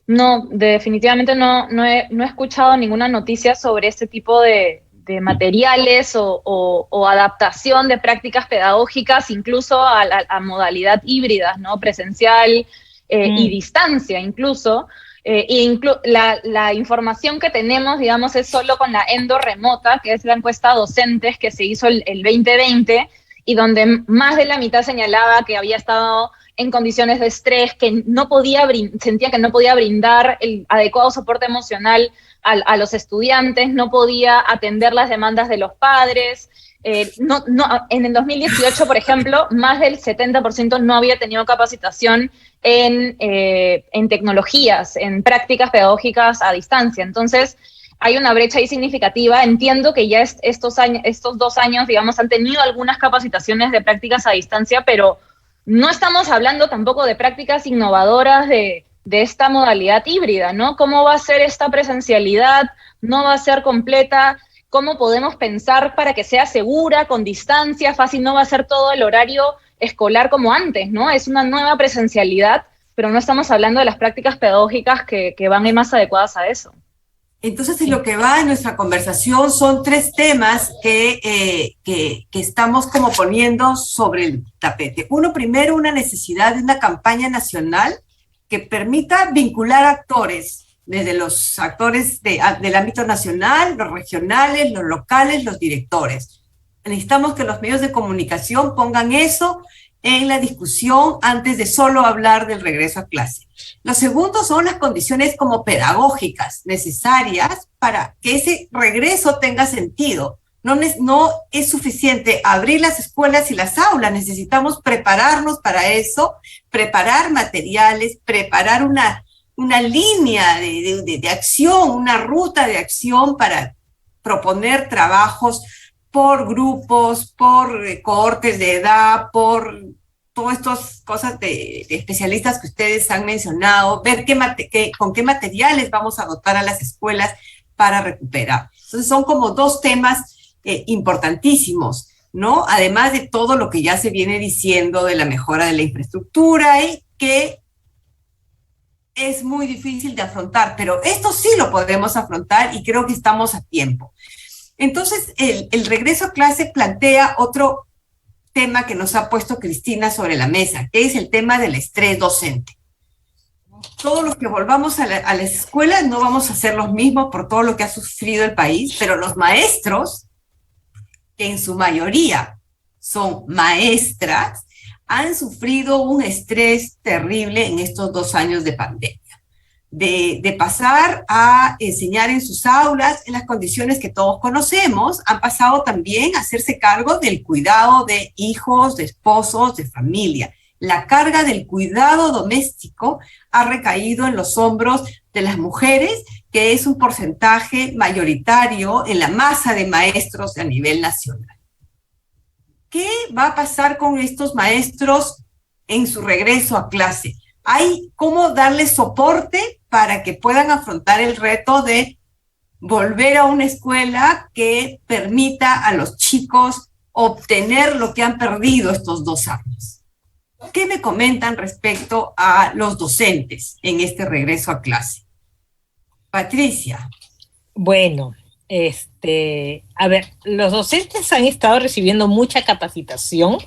No, definitivamente no he escuchado ninguna noticia sobre este tipo de materiales o adaptación de prácticas pedagógicas, incluso a modalidad híbrida, ¿no? Presencial y distancia incluso. La información que tenemos, digamos, es solo con la Endo Remota, que es la encuesta a docentes que se hizo el 2020, y donde más de la mitad señalaba que había estado en condiciones de estrés, que sentía que no podía brindar el adecuado soporte emocional a los estudiantes, no podía atender las demandas de los padres. En el 2018, por ejemplo, más del 70% no había tenido capacitación en tecnologías, en prácticas pedagógicas a distancia. Entonces, hay una brecha ahí significativa. Entiendo que ya estos 2 años, digamos, han tenido algunas capacitaciones de prácticas a distancia, pero no estamos hablando tampoco de prácticas innovadoras de esta modalidad híbrida, ¿no? ¿Cómo va a ser esta presencialidad? ¿No va a ser completa? ¿Cómo podemos pensar para que sea segura, con distancia, fácil? No va a ser todo el horario escolar como antes, ¿no? Es una nueva presencialidad, pero no estamos hablando de las prácticas pedagógicas que van más adecuadas a eso. Entonces, en lo que va en nuestra conversación son 3 temas que estamos como poniendo sobre el tapete. Uno, primero, una necesidad de una campaña nacional que permita vincular actores, desde los actores del ámbito nacional, los regionales, los locales, los directores. Necesitamos que los medios de comunicación pongan eso en la discusión antes de solo hablar del regreso a clase. Lo segundo son las condiciones como pedagógicas necesarias para que ese regreso tenga sentido. No es suficiente abrir las escuelas y las aulas, necesitamos prepararnos para eso, preparar materiales, preparar una línea de acción, una ruta de acción para proponer trabajos por grupos, por cohortes de edad, por todas estas cosas de especialistas que ustedes han mencionado, ver con qué materiales vamos a dotar a las escuelas para recuperar. Entonces son como 2 temas importantísimos, ¿no? Además de todo lo que ya se viene diciendo de la mejora de la infraestructura y que es muy difícil de afrontar, pero esto sí lo podemos afrontar y creo que estamos a tiempo. Entonces, el regreso a clase plantea otro tema que nos ha puesto Cristina sobre la mesa, que es el tema del estrés docente. Todos los que volvamos a las escuelas no vamos a hacer los mismos por todo lo que ha sufrido el país, pero los maestros que en su mayoría son maestras, han sufrido un estrés terrible en estos 2 años de pandemia. De pasar a enseñar en sus aulas en las condiciones que todos conocemos, han pasado también a hacerse cargo del cuidado de hijos, de esposos, de familia. La carga del cuidado doméstico ha recaído en los hombros de las mujeres, que es un porcentaje mayoritario en la masa de maestros a nivel nacional. ¿Qué va a pasar con estos maestros en su regreso a clase? ¿Hay cómo darles soporte para que puedan afrontar el reto de volver a una escuela que permita a los chicos obtener lo que han perdido estos 2 años? ¿Qué me comentan respecto a los docentes en este regreso a clase? Patricia. Bueno, a ver, los docentes han estado recibiendo mucha capacitación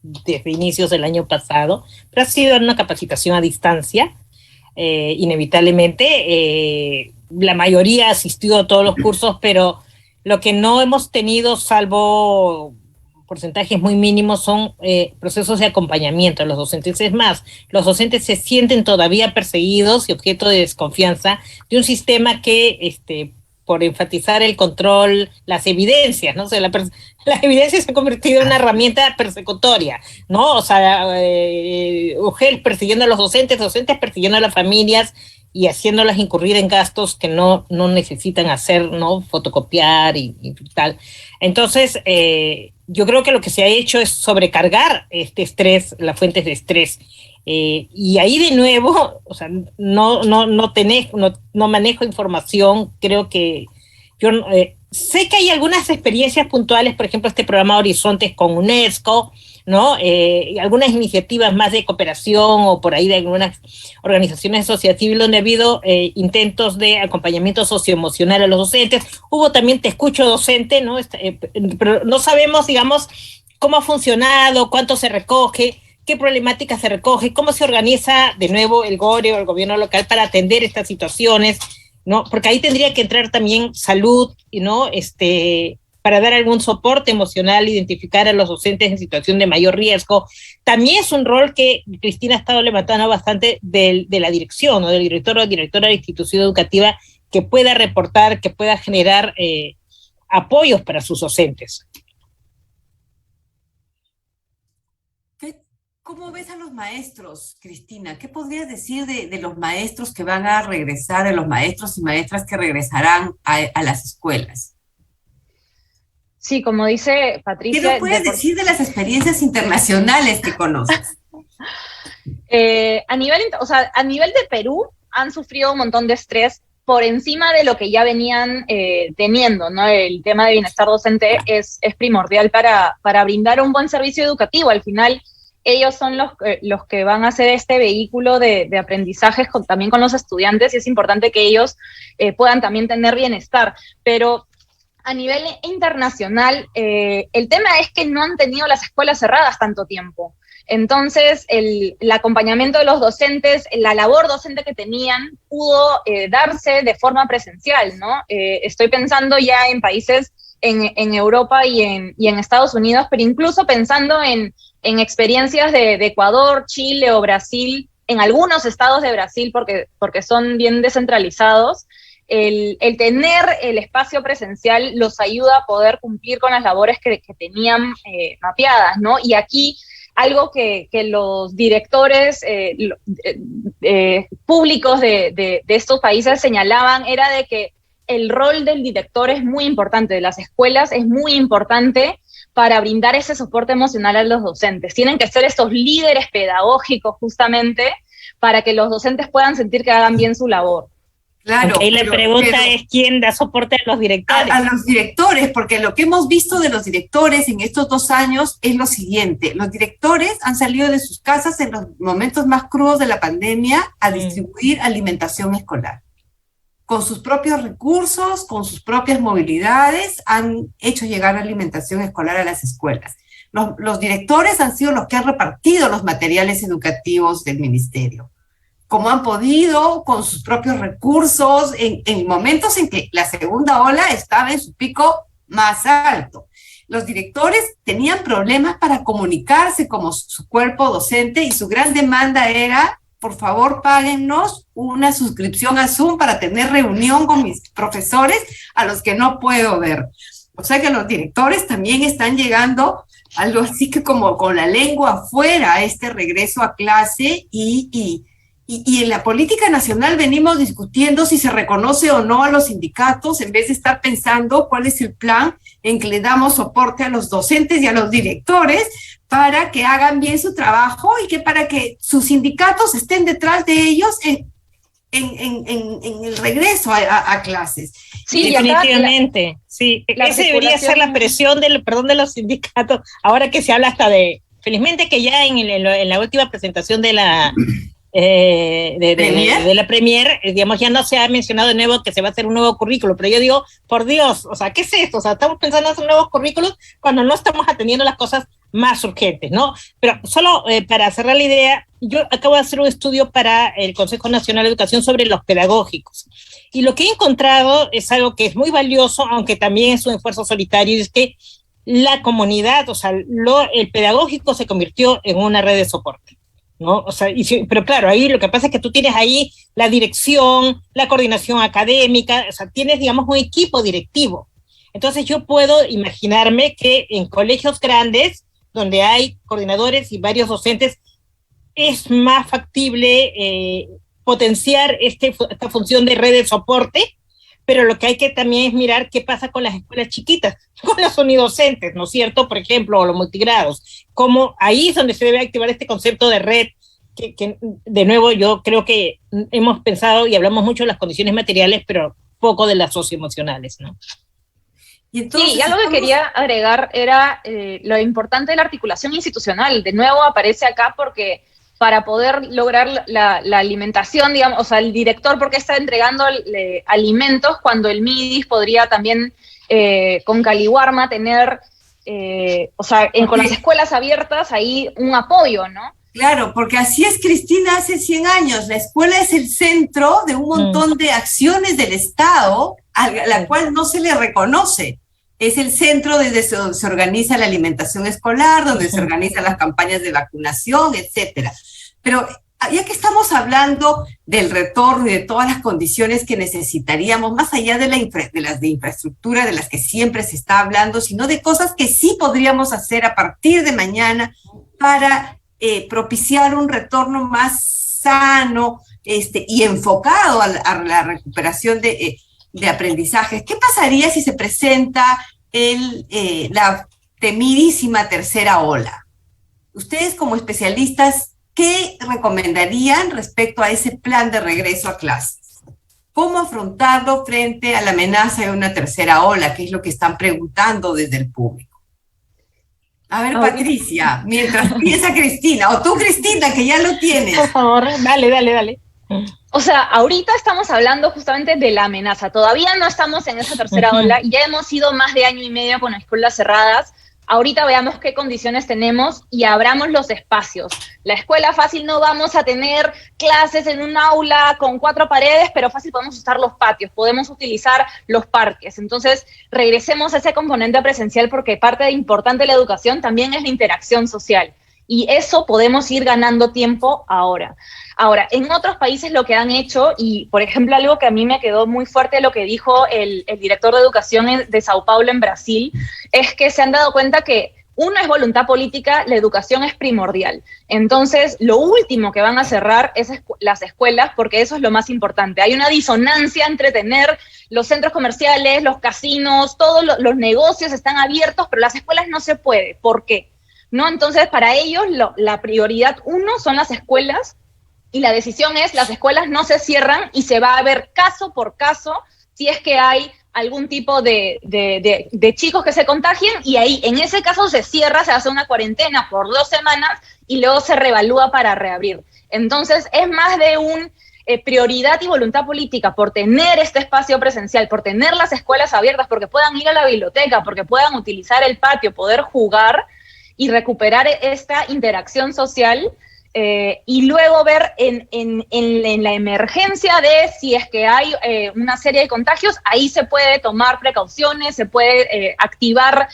desde inicios del año pasado, pero ha sido una capacitación a distancia, inevitablemente. La mayoría ha asistido a todos los cursos, pero lo que no hemos tenido, salvo porcentajes muy mínimos, son procesos de acompañamiento a los docentes. Es más, los docentes se sienten todavía perseguidos y objeto de desconfianza de un sistema que, por enfatizar el control, las evidencias, ¿no? O sea, las evidencias se han convertido en una herramienta persecutoria, ¿no? O sea, UGEL persiguiendo a los docentes persiguiendo a las familias y haciéndolas incurrir en gastos que no necesitan hacer, ¿no? Fotocopiar y tal. Entonces, yo creo que lo que se ha hecho es sobrecargar este estrés, las fuentes de estrés. Y ahí de nuevo, o sea, no manejo información. Creo que yo sé que hay algunas experiencias puntuales, por ejemplo, este programa Horizontes con UNESCO, ¿no? Algunas iniciativas más de cooperación o por ahí de algunas organizaciones de sociedad civil donde ha habido intentos de acompañamiento socioemocional a los docentes. Hubo también Te Escucho Docente, ¿no? Pero no sabemos, digamos, cómo ha funcionado, cuánto se recoge, qué problemática se recoge, cómo se organiza de nuevo el GORE o el gobierno local para atender estas situaciones, ¿no? Porque ahí tendría que entrar también salud, ¿no? Para dar algún soporte emocional, identificar a los docentes en situación de mayor riesgo. También es un rol que Cristina ha estado levantando bastante de la dirección, ¿no? Del director o directora de la institución educativa, que pueda reportar, que pueda generar apoyos para sus docentes. ¿Cómo ves a los maestros, Cristina? ¿Qué podrías decir de los maestros que van a regresar, de los maestros y maestras que regresarán a las escuelas? Sí, como dice Patricia... ¿Qué nos puedes decir de las experiencias internacionales que conoces? A nivel de Perú, han sufrido un montón de estrés por encima de lo que ya venían teniendo, ¿no? El tema de bienestar docente es primordial para brindar un buen servicio educativo. Al final, ellos son los que van a ser este vehículo de aprendizaje también con los estudiantes, y es importante que ellos puedan también tener bienestar. Pero a nivel internacional, el tema es que no han tenido las escuelas cerradas tanto tiempo. Entonces, el acompañamiento de los docentes, la labor docente que tenían, pudo darse de forma presencial, ¿no? Estoy pensando ya en países en Europa y en Estados Unidos, pero incluso pensando en experiencias de Ecuador, Chile o Brasil, en algunos estados de Brasil, porque son bien descentralizados. El tener el espacio presencial los ayuda a poder cumplir con las labores que tenían mapeadas, ¿no? Y aquí algo que los directores públicos de estos países señalaban era de que el rol del director es muy importante, de las escuelas es muy importante para brindar ese soporte emocional a los docentes. Tienen que ser estos líderes pedagógicos justamente para que los docentes puedan sentir que hagan bien su labor. Claro. Y la pregunta es quién da soporte a los directores. A los directores, porque lo que hemos visto de los directores en estos 2 años es lo siguiente. Los directores han salido de sus casas en los momentos más crudos de la pandemia a distribuir alimentación escolar. Con sus propios recursos, con sus propias movilidades, han hecho llegar alimentación escolar a las escuelas. Los directores han sido los que han repartido los materiales educativos del ministerio, como han podido, con sus propios recursos, en momentos en que la segunda ola estaba en su pico más alto. los directores tenían problemas para comunicarse como su cuerpo docente y su gran demanda era, por favor, páguennos una suscripción a Zoom para tener reunión con mis profesores a los que no puedo ver. O sea que los directores también están llegando algo así que como con la lengua afuera a este regreso a clase y en la política nacional venimos discutiendo si se reconoce o no a los sindicatos en vez de estar pensando cuál es el plan en que le damos soporte a los docentes y a los directores para que hagan bien su trabajo y que para que sus sindicatos estén detrás de ellos en el regreso a clases. Sí, definitivamente. Sí, esa debería ser la presión de los sindicatos. Ahora que se habla hasta de, felizmente que ya en la última presentación de la de la Premier, digamos, ya no se ha mencionado de nuevo que se va a hacer un nuevo currículo, pero yo digo, por Dios, o sea, ¿qué es esto? O sea, estamos pensando en hacer nuevos currículos cuando no estamos atendiendo las cosas más urgentes, ¿no? Pero solo para cerrar la idea, yo acabo de hacer un estudio para el Consejo Nacional de Educación sobre los pedagógicos, y lo que he encontrado es algo que es muy valioso, aunque también es un esfuerzo solitario, y es que la comunidad, o sea, el pedagógico se convirtió en una red de soporte, ¿no? O sea, pero claro, ahí lo que pasa es que tú tienes ahí la dirección, la coordinación académica, o sea, tienes, digamos, un equipo directivo. Entonces yo puedo imaginarme que en colegios grandes, donde hay coordinadores y varios docentes, es más factible potenciar esta función de red de soporte, pero lo que hay que también es mirar qué pasa con las escuelas chiquitas, con los unidocentes, ¿no es cierto? Por ejemplo, o los multigrados, como ahí es donde se debe activar este concepto de red, que de nuevo yo creo que hemos pensado y hablamos mucho de las condiciones materiales, pero poco de las socioemocionales, ¿no? Y entonces, sí, algo que quería agregar era lo importante de la articulación institucional. De nuevo aparece acá porque para poder lograr la alimentación, digamos, o sea, el director, ¿por qué está entregando alimentos cuando el MIDIS podría también con Caliwarma tener, o sea, con las escuelas abiertas ahí un apoyo, ¿no? Claro, porque así es, Cristina, hace 100 años. La escuela es el centro de un montón de acciones del Estado a la cual no se le reconoce. Es el centro donde se organiza la alimentación escolar, donde se organizan las campañas de vacunación, etcétera. Pero ya que estamos hablando del retorno y de todas las condiciones que necesitaríamos, más allá de las de infraestructura de las que siempre se está hablando, sino de cosas que sí podríamos hacer a partir de mañana para propiciar un retorno más sano y enfocado a la recuperación de aprendizaje. ¿Qué pasaría si se presenta la temidísima tercera ola? Ustedes como especialistas, ¿qué recomendarían respecto a ese plan de regreso a clases? ¿Cómo afrontarlo frente a la amenaza de una tercera ola? ¿Qué es lo que están preguntando desde el público? A ver, Patricia, mientras piensa Cristina, o tú, Cristina, que ya lo tienes. Por favor, dale. O sea, ahorita estamos hablando justamente de la amenaza. Todavía no estamos en esa tercera ola. Ya hemos ido más de año y medio con las escuelas cerradas. Ahorita veamos qué condiciones tenemos y abramos los espacios. La escuela fácil no vamos a tener clases en un aula con 4 paredes, pero fácil podemos usar los patios, podemos utilizar los parques. Entonces, regresemos a ese componente presencial porque parte importante de la educación también es la interacción social. Y eso podemos ir ganando tiempo ahora. Ahora, en otros países lo que han hecho, y por ejemplo algo que a mí me quedó muy fuerte lo que dijo el director de educación de Sao Paulo en Brasil, es que se han dado cuenta que uno es voluntad política, la educación es primordial. Entonces, lo último que van a cerrar es las escuelas, porque eso es lo más importante. Hay una disonancia entre tener los centros comerciales, los casinos, todos los negocios están abiertos, pero las escuelas no se puede. ¿Por qué? ¿No? Entonces, para ellos, la prioridad 1 son las escuelas, y la decisión es, las escuelas no se cierran y se va a ver caso por caso si es que hay algún tipo de chicos que se contagien, y ahí, en ese caso, se cierra, se hace una cuarentena por 2 semanas y luego se reevalúa para reabrir. Entonces, es más de un prioridad y voluntad política por tener este espacio presencial, por tener las escuelas abiertas, porque puedan ir a la biblioteca, porque puedan utilizar el patio, poder jugar y recuperar esta interacción social, y luego ver en la emergencia de si es que hay una serie de contagios, ahí se puede tomar precauciones, se puede activar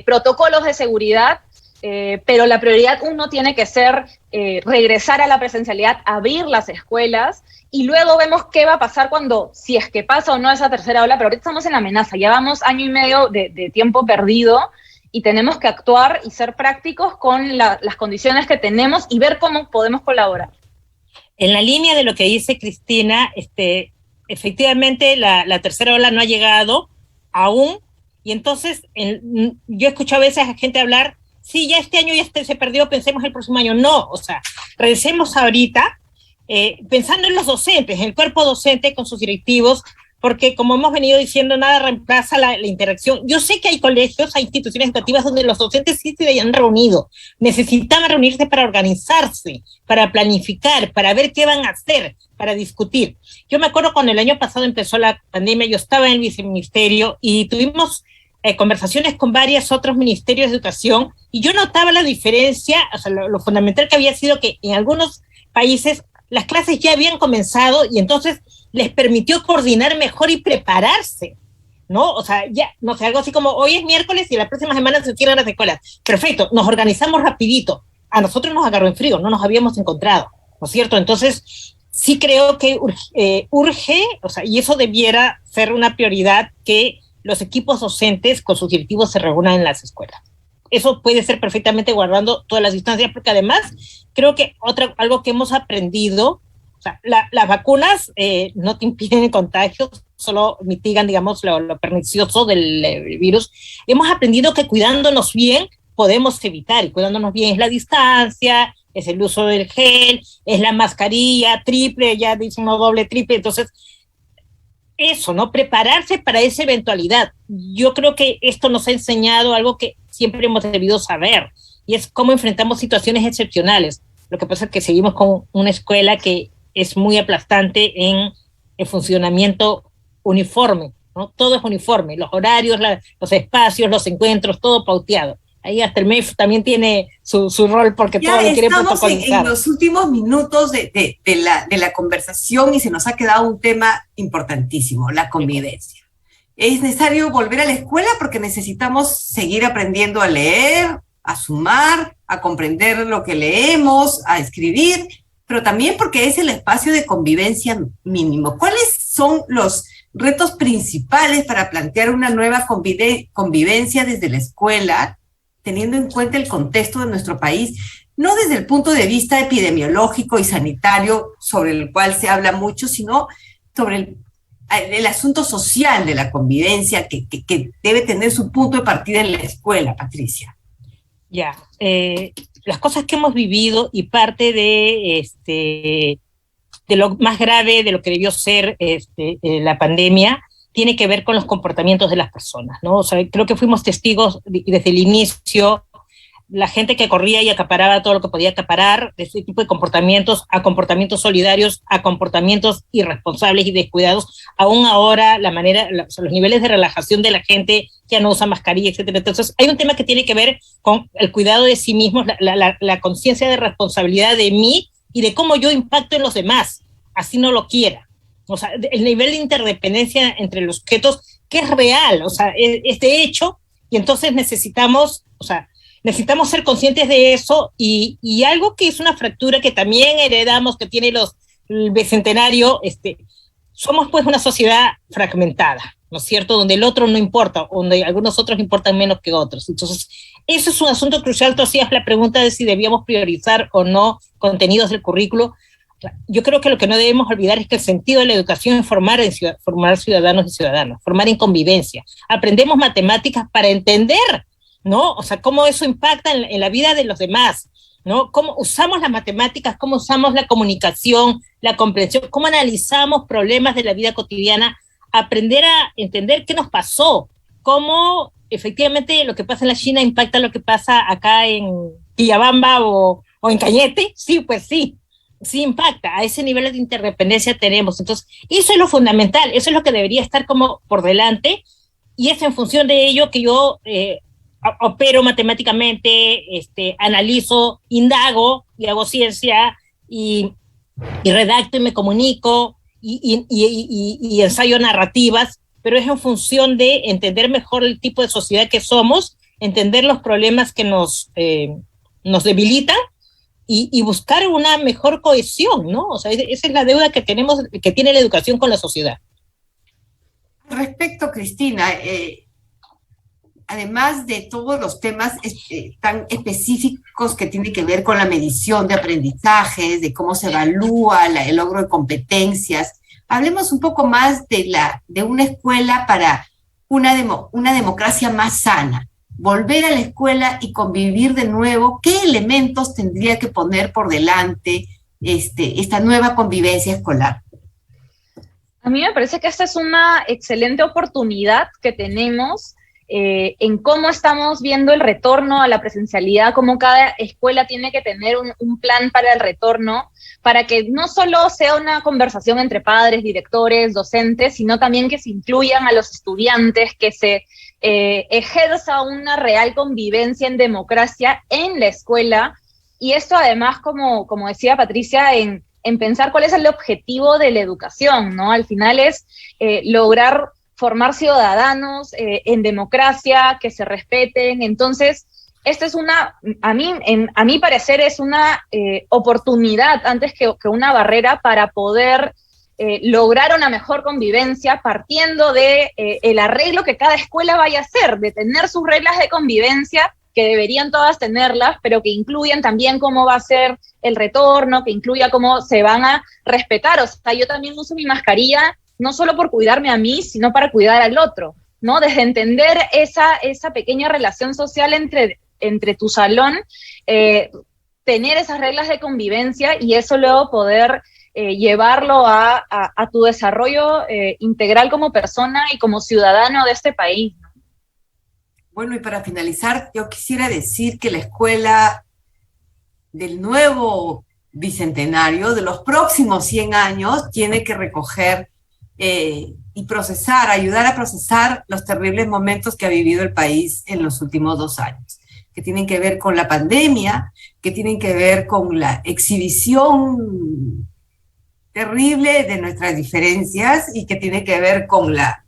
protocolos de seguridad, pero la prioridad uno tiene que ser regresar a la presencialidad, abrir las escuelas, y luego vemos qué va a pasar si es que pasa o no esa tercera ola, pero ahorita estamos en la amenaza, ya vamos año y medio de tiempo perdido, y tenemos que actuar y ser prácticos con las condiciones que tenemos y ver cómo podemos colaborar. En la línea de lo que dice Cristina, efectivamente la tercera ola no ha llegado aún, y entonces yo he escuchado a veces a gente hablar, sí, ya este año ya se perdió, pensemos el próximo año. No, o sea, pensemos ahorita, pensando en los docentes, en el cuerpo docente con sus directivos, porque como hemos venido diciendo, nada reemplaza la interacción. Yo sé que hay colegios, hay instituciones educativas donde los docentes sí se hayan reunido, necesitaban reunirse para organizarse, para planificar, para ver qué van a hacer, para discutir. Yo me acuerdo cuando el año pasado empezó la pandemia, yo estaba en el viceministerio y tuvimos conversaciones con varios otros ministerios de educación, y yo notaba la diferencia, o sea, lo fundamental que había sido que en algunos países las clases ya habían comenzado y entonces les permitió coordinar mejor y prepararse, ¿no? O sea, ya, no sé, algo así como hoy es miércoles y la próxima semana se cierran las escuelas. Perfecto, nos organizamos rapidito. A nosotros nos agarró en frío, no nos habíamos encontrado, ¿no es cierto? Entonces, sí creo que urge, o sea, y eso debiera ser una prioridad, que los equipos docentes con sus directivos se reúnan en las escuelas. Eso puede ser perfectamente guardando todas las distancias, porque además creo que algo que hemos aprendido, o sea, las vacunas no te impiden el contagio, solo mitigan, digamos, lo pernicioso del virus. Hemos aprendido que cuidándonos bien podemos evitar, y cuidándonos bien es la distancia, es el uso del gel, es la mascarilla triple, ya dicen no doble, triple. Entonces, eso, ¿no? Prepararse para esa eventualidad. Yo creo que esto nos ha enseñado algo que siempre hemos debido saber, y es cómo enfrentamos situaciones excepcionales. Lo que pasa es que seguimos con una escuela que es muy aplastante en el funcionamiento uniforme, ¿no? Todo es uniforme, los horarios, los espacios, los encuentros, todo pauteado. Ahí hasta el MEF también tiene su rol, porque ya todo lo quiere protocolizar. Estamos en los últimos minutos de la conversación, y se nos ha quedado un tema importantísimo, la convivencia. Es necesario volver a la escuela porque necesitamos seguir aprendiendo a leer, a sumar, a comprender lo que leemos, a escribir, pero también porque es el espacio de convivencia mínimo. ¿Cuáles son los retos principales para plantear una nueva convivencia desde la escuela, teniendo en cuenta el contexto de nuestro país, no desde el punto de vista epidemiológico y sanitario, sobre el cual se habla mucho, sino sobre el asunto social de la convivencia que debe tener su punto de partida en la escuela, Patricia? Ya, las cosas que hemos vivido, y parte de lo más grave de lo que debió ser la pandemia, tiene que ver con los comportamientos de las personas, ¿no? O sea, creo que fuimos testigos desde el inicio, la gente que corría y acaparaba todo lo que podía acaparar, de ese tipo de comportamientos, a comportamientos solidarios, a comportamientos irresponsables y descuidados. Aún ahora, los niveles de relajación de la gente, ya no usa mascarilla, etcétera. Entonces, hay un tema que tiene que ver con el cuidado de sí mismos, la conciencia de responsabilidad de mí y de cómo yo impacto en los demás, así no lo quiera. O sea, el nivel de interdependencia entre los sujetos, que es real, o sea, es de hecho, y entonces necesitamos ser conscientes de eso, y algo que es una fractura que también heredamos, que tiene el bicentenario, somos pues una sociedad fragmentada, ¿no es cierto?, donde el otro no importa, donde algunos otros importan menos que otros. Entonces, eso es un asunto crucial. Tú hacías la pregunta de si debíamos priorizar o no contenidos del currículo. Yo creo que lo que no debemos olvidar es que el sentido de la educación es formar ciudadanos y ciudadanas, formar en convivencia. Aprendemos matemáticas para entender, ¿no? O sea, cómo eso impacta en la vida de los demás, ¿no? Cómo usamos las matemáticas, cómo usamos la comunicación, la comprensión, cómo analizamos problemas de la vida cotidiana, aprender a entender qué nos pasó, cómo efectivamente lo que pasa en la China impacta lo que pasa acá en Quillabamba o en Cañete. Sí, pues sí impacta. A ese nivel de interdependencia tenemos. Entonces, eso es lo fundamental, eso es lo que debería estar como por delante, y es en función de ello que yo opero matemáticamente, analizo, indago y hago ciencia y redacto y me comunico y ensayo narrativas, pero es en función de entender mejor el tipo de sociedad que somos, entender los problemas que nos debilitan y buscar una mejor cohesión, ¿no? O sea, esa es la deuda que tenemos, que tiene la educación con la sociedad. Respecto, Cristina, además de todos los temas tan específicos que tienen que ver con la medición de aprendizajes, de cómo se evalúa el logro de competencias, hablemos un poco más de una escuela para una democracia más sana. Volver a la escuela y convivir de nuevo, ¿qué elementos tendría que poner por delante esta nueva convivencia escolar? A mí me parece que esta es una excelente oportunidad que tenemos en cómo estamos viendo el retorno a la presencialidad, cómo cada escuela tiene que tener un plan para el retorno, para que no solo sea una conversación entre padres, directores, docentes, sino también que se incluyan a los estudiantes, que se ejerza una real convivencia en democracia en la escuela. Y esto además, como decía Patricia, en pensar cuál es el objetivo de la educación, ¿no? Al final es lograr formar ciudadanos en democracia, que se respeten. Entonces, esta es a mi parecer, es una oportunidad antes que una barrera para poder lograr una mejor convivencia, partiendo de el arreglo que cada escuela vaya a hacer, de tener sus reglas de convivencia, que deberían todas tenerlas, pero que incluyan también cómo va a ser el retorno, que incluya cómo se van a respetar. O sea, yo también uso mi mascarilla no solo por cuidarme a mí, sino para cuidar al otro, ¿no? Desde entender esa pequeña relación social entre tu salón, tener esas reglas de convivencia y eso luego poder llevarlo a tu desarrollo integral como persona y como ciudadano de este país, ¿no? Bueno, y para finalizar, yo quisiera decir que la escuela del nuevo bicentenario, de los próximos 100 años, tiene que recoger y procesar, ayudar a procesar los terribles momentos que ha vivido el país en los últimos 2 años, que tienen que ver con la pandemia, que tienen que ver con la exhibición terrible de nuestras diferencias y que tiene que ver con la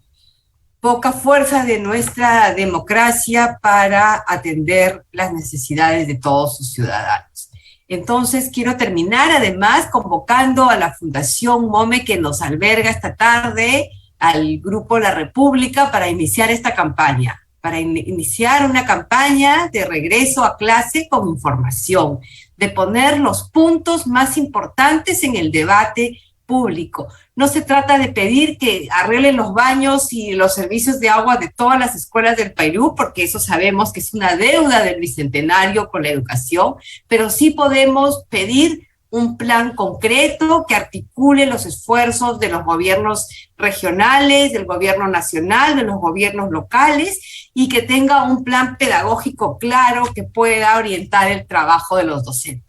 poca fuerza de nuestra democracia para atender las necesidades de todos sus ciudadanos. Entonces, quiero terminar además convocando a la Fundación MOME que nos alberga esta tarde, al Grupo La República, para iniciar esta campaña, para iniciar una campaña de regreso a clase con información, de poner los puntos más importantes en el debate público. No se trata de pedir que arreglen los baños y los servicios de agua de todas las escuelas del Perú, porque eso sabemos que es una deuda del bicentenario con la educación, pero sí podemos pedir un plan concreto que articule los esfuerzos de los gobiernos regionales, del gobierno nacional, de los gobiernos locales, y que tenga un plan pedagógico claro que pueda orientar el trabajo de los docentes.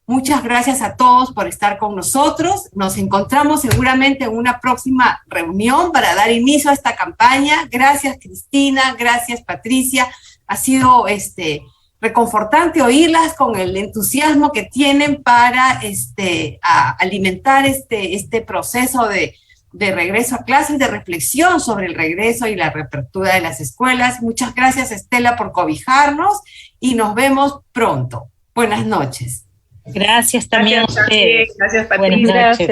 Muchas gracias a todos por estar con nosotros. Nos encontramos seguramente en una próxima reunión para dar inicio a esta campaña. Gracias, Cristina. Gracias, Patricia. Ha sido reconfortante oírlas con el entusiasmo que tienen para alimentar este proceso de regreso a clases, de reflexión sobre el regreso y la reapertura de las escuelas. Muchas gracias, Estela, por cobijarnos y nos vemos pronto. Buenas noches. Gracias también a ustedes. Gracias, Patricia. Gracias.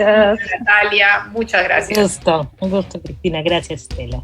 Natalia, muchas gracias. Un gusto, Cristina. Gracias, Estela.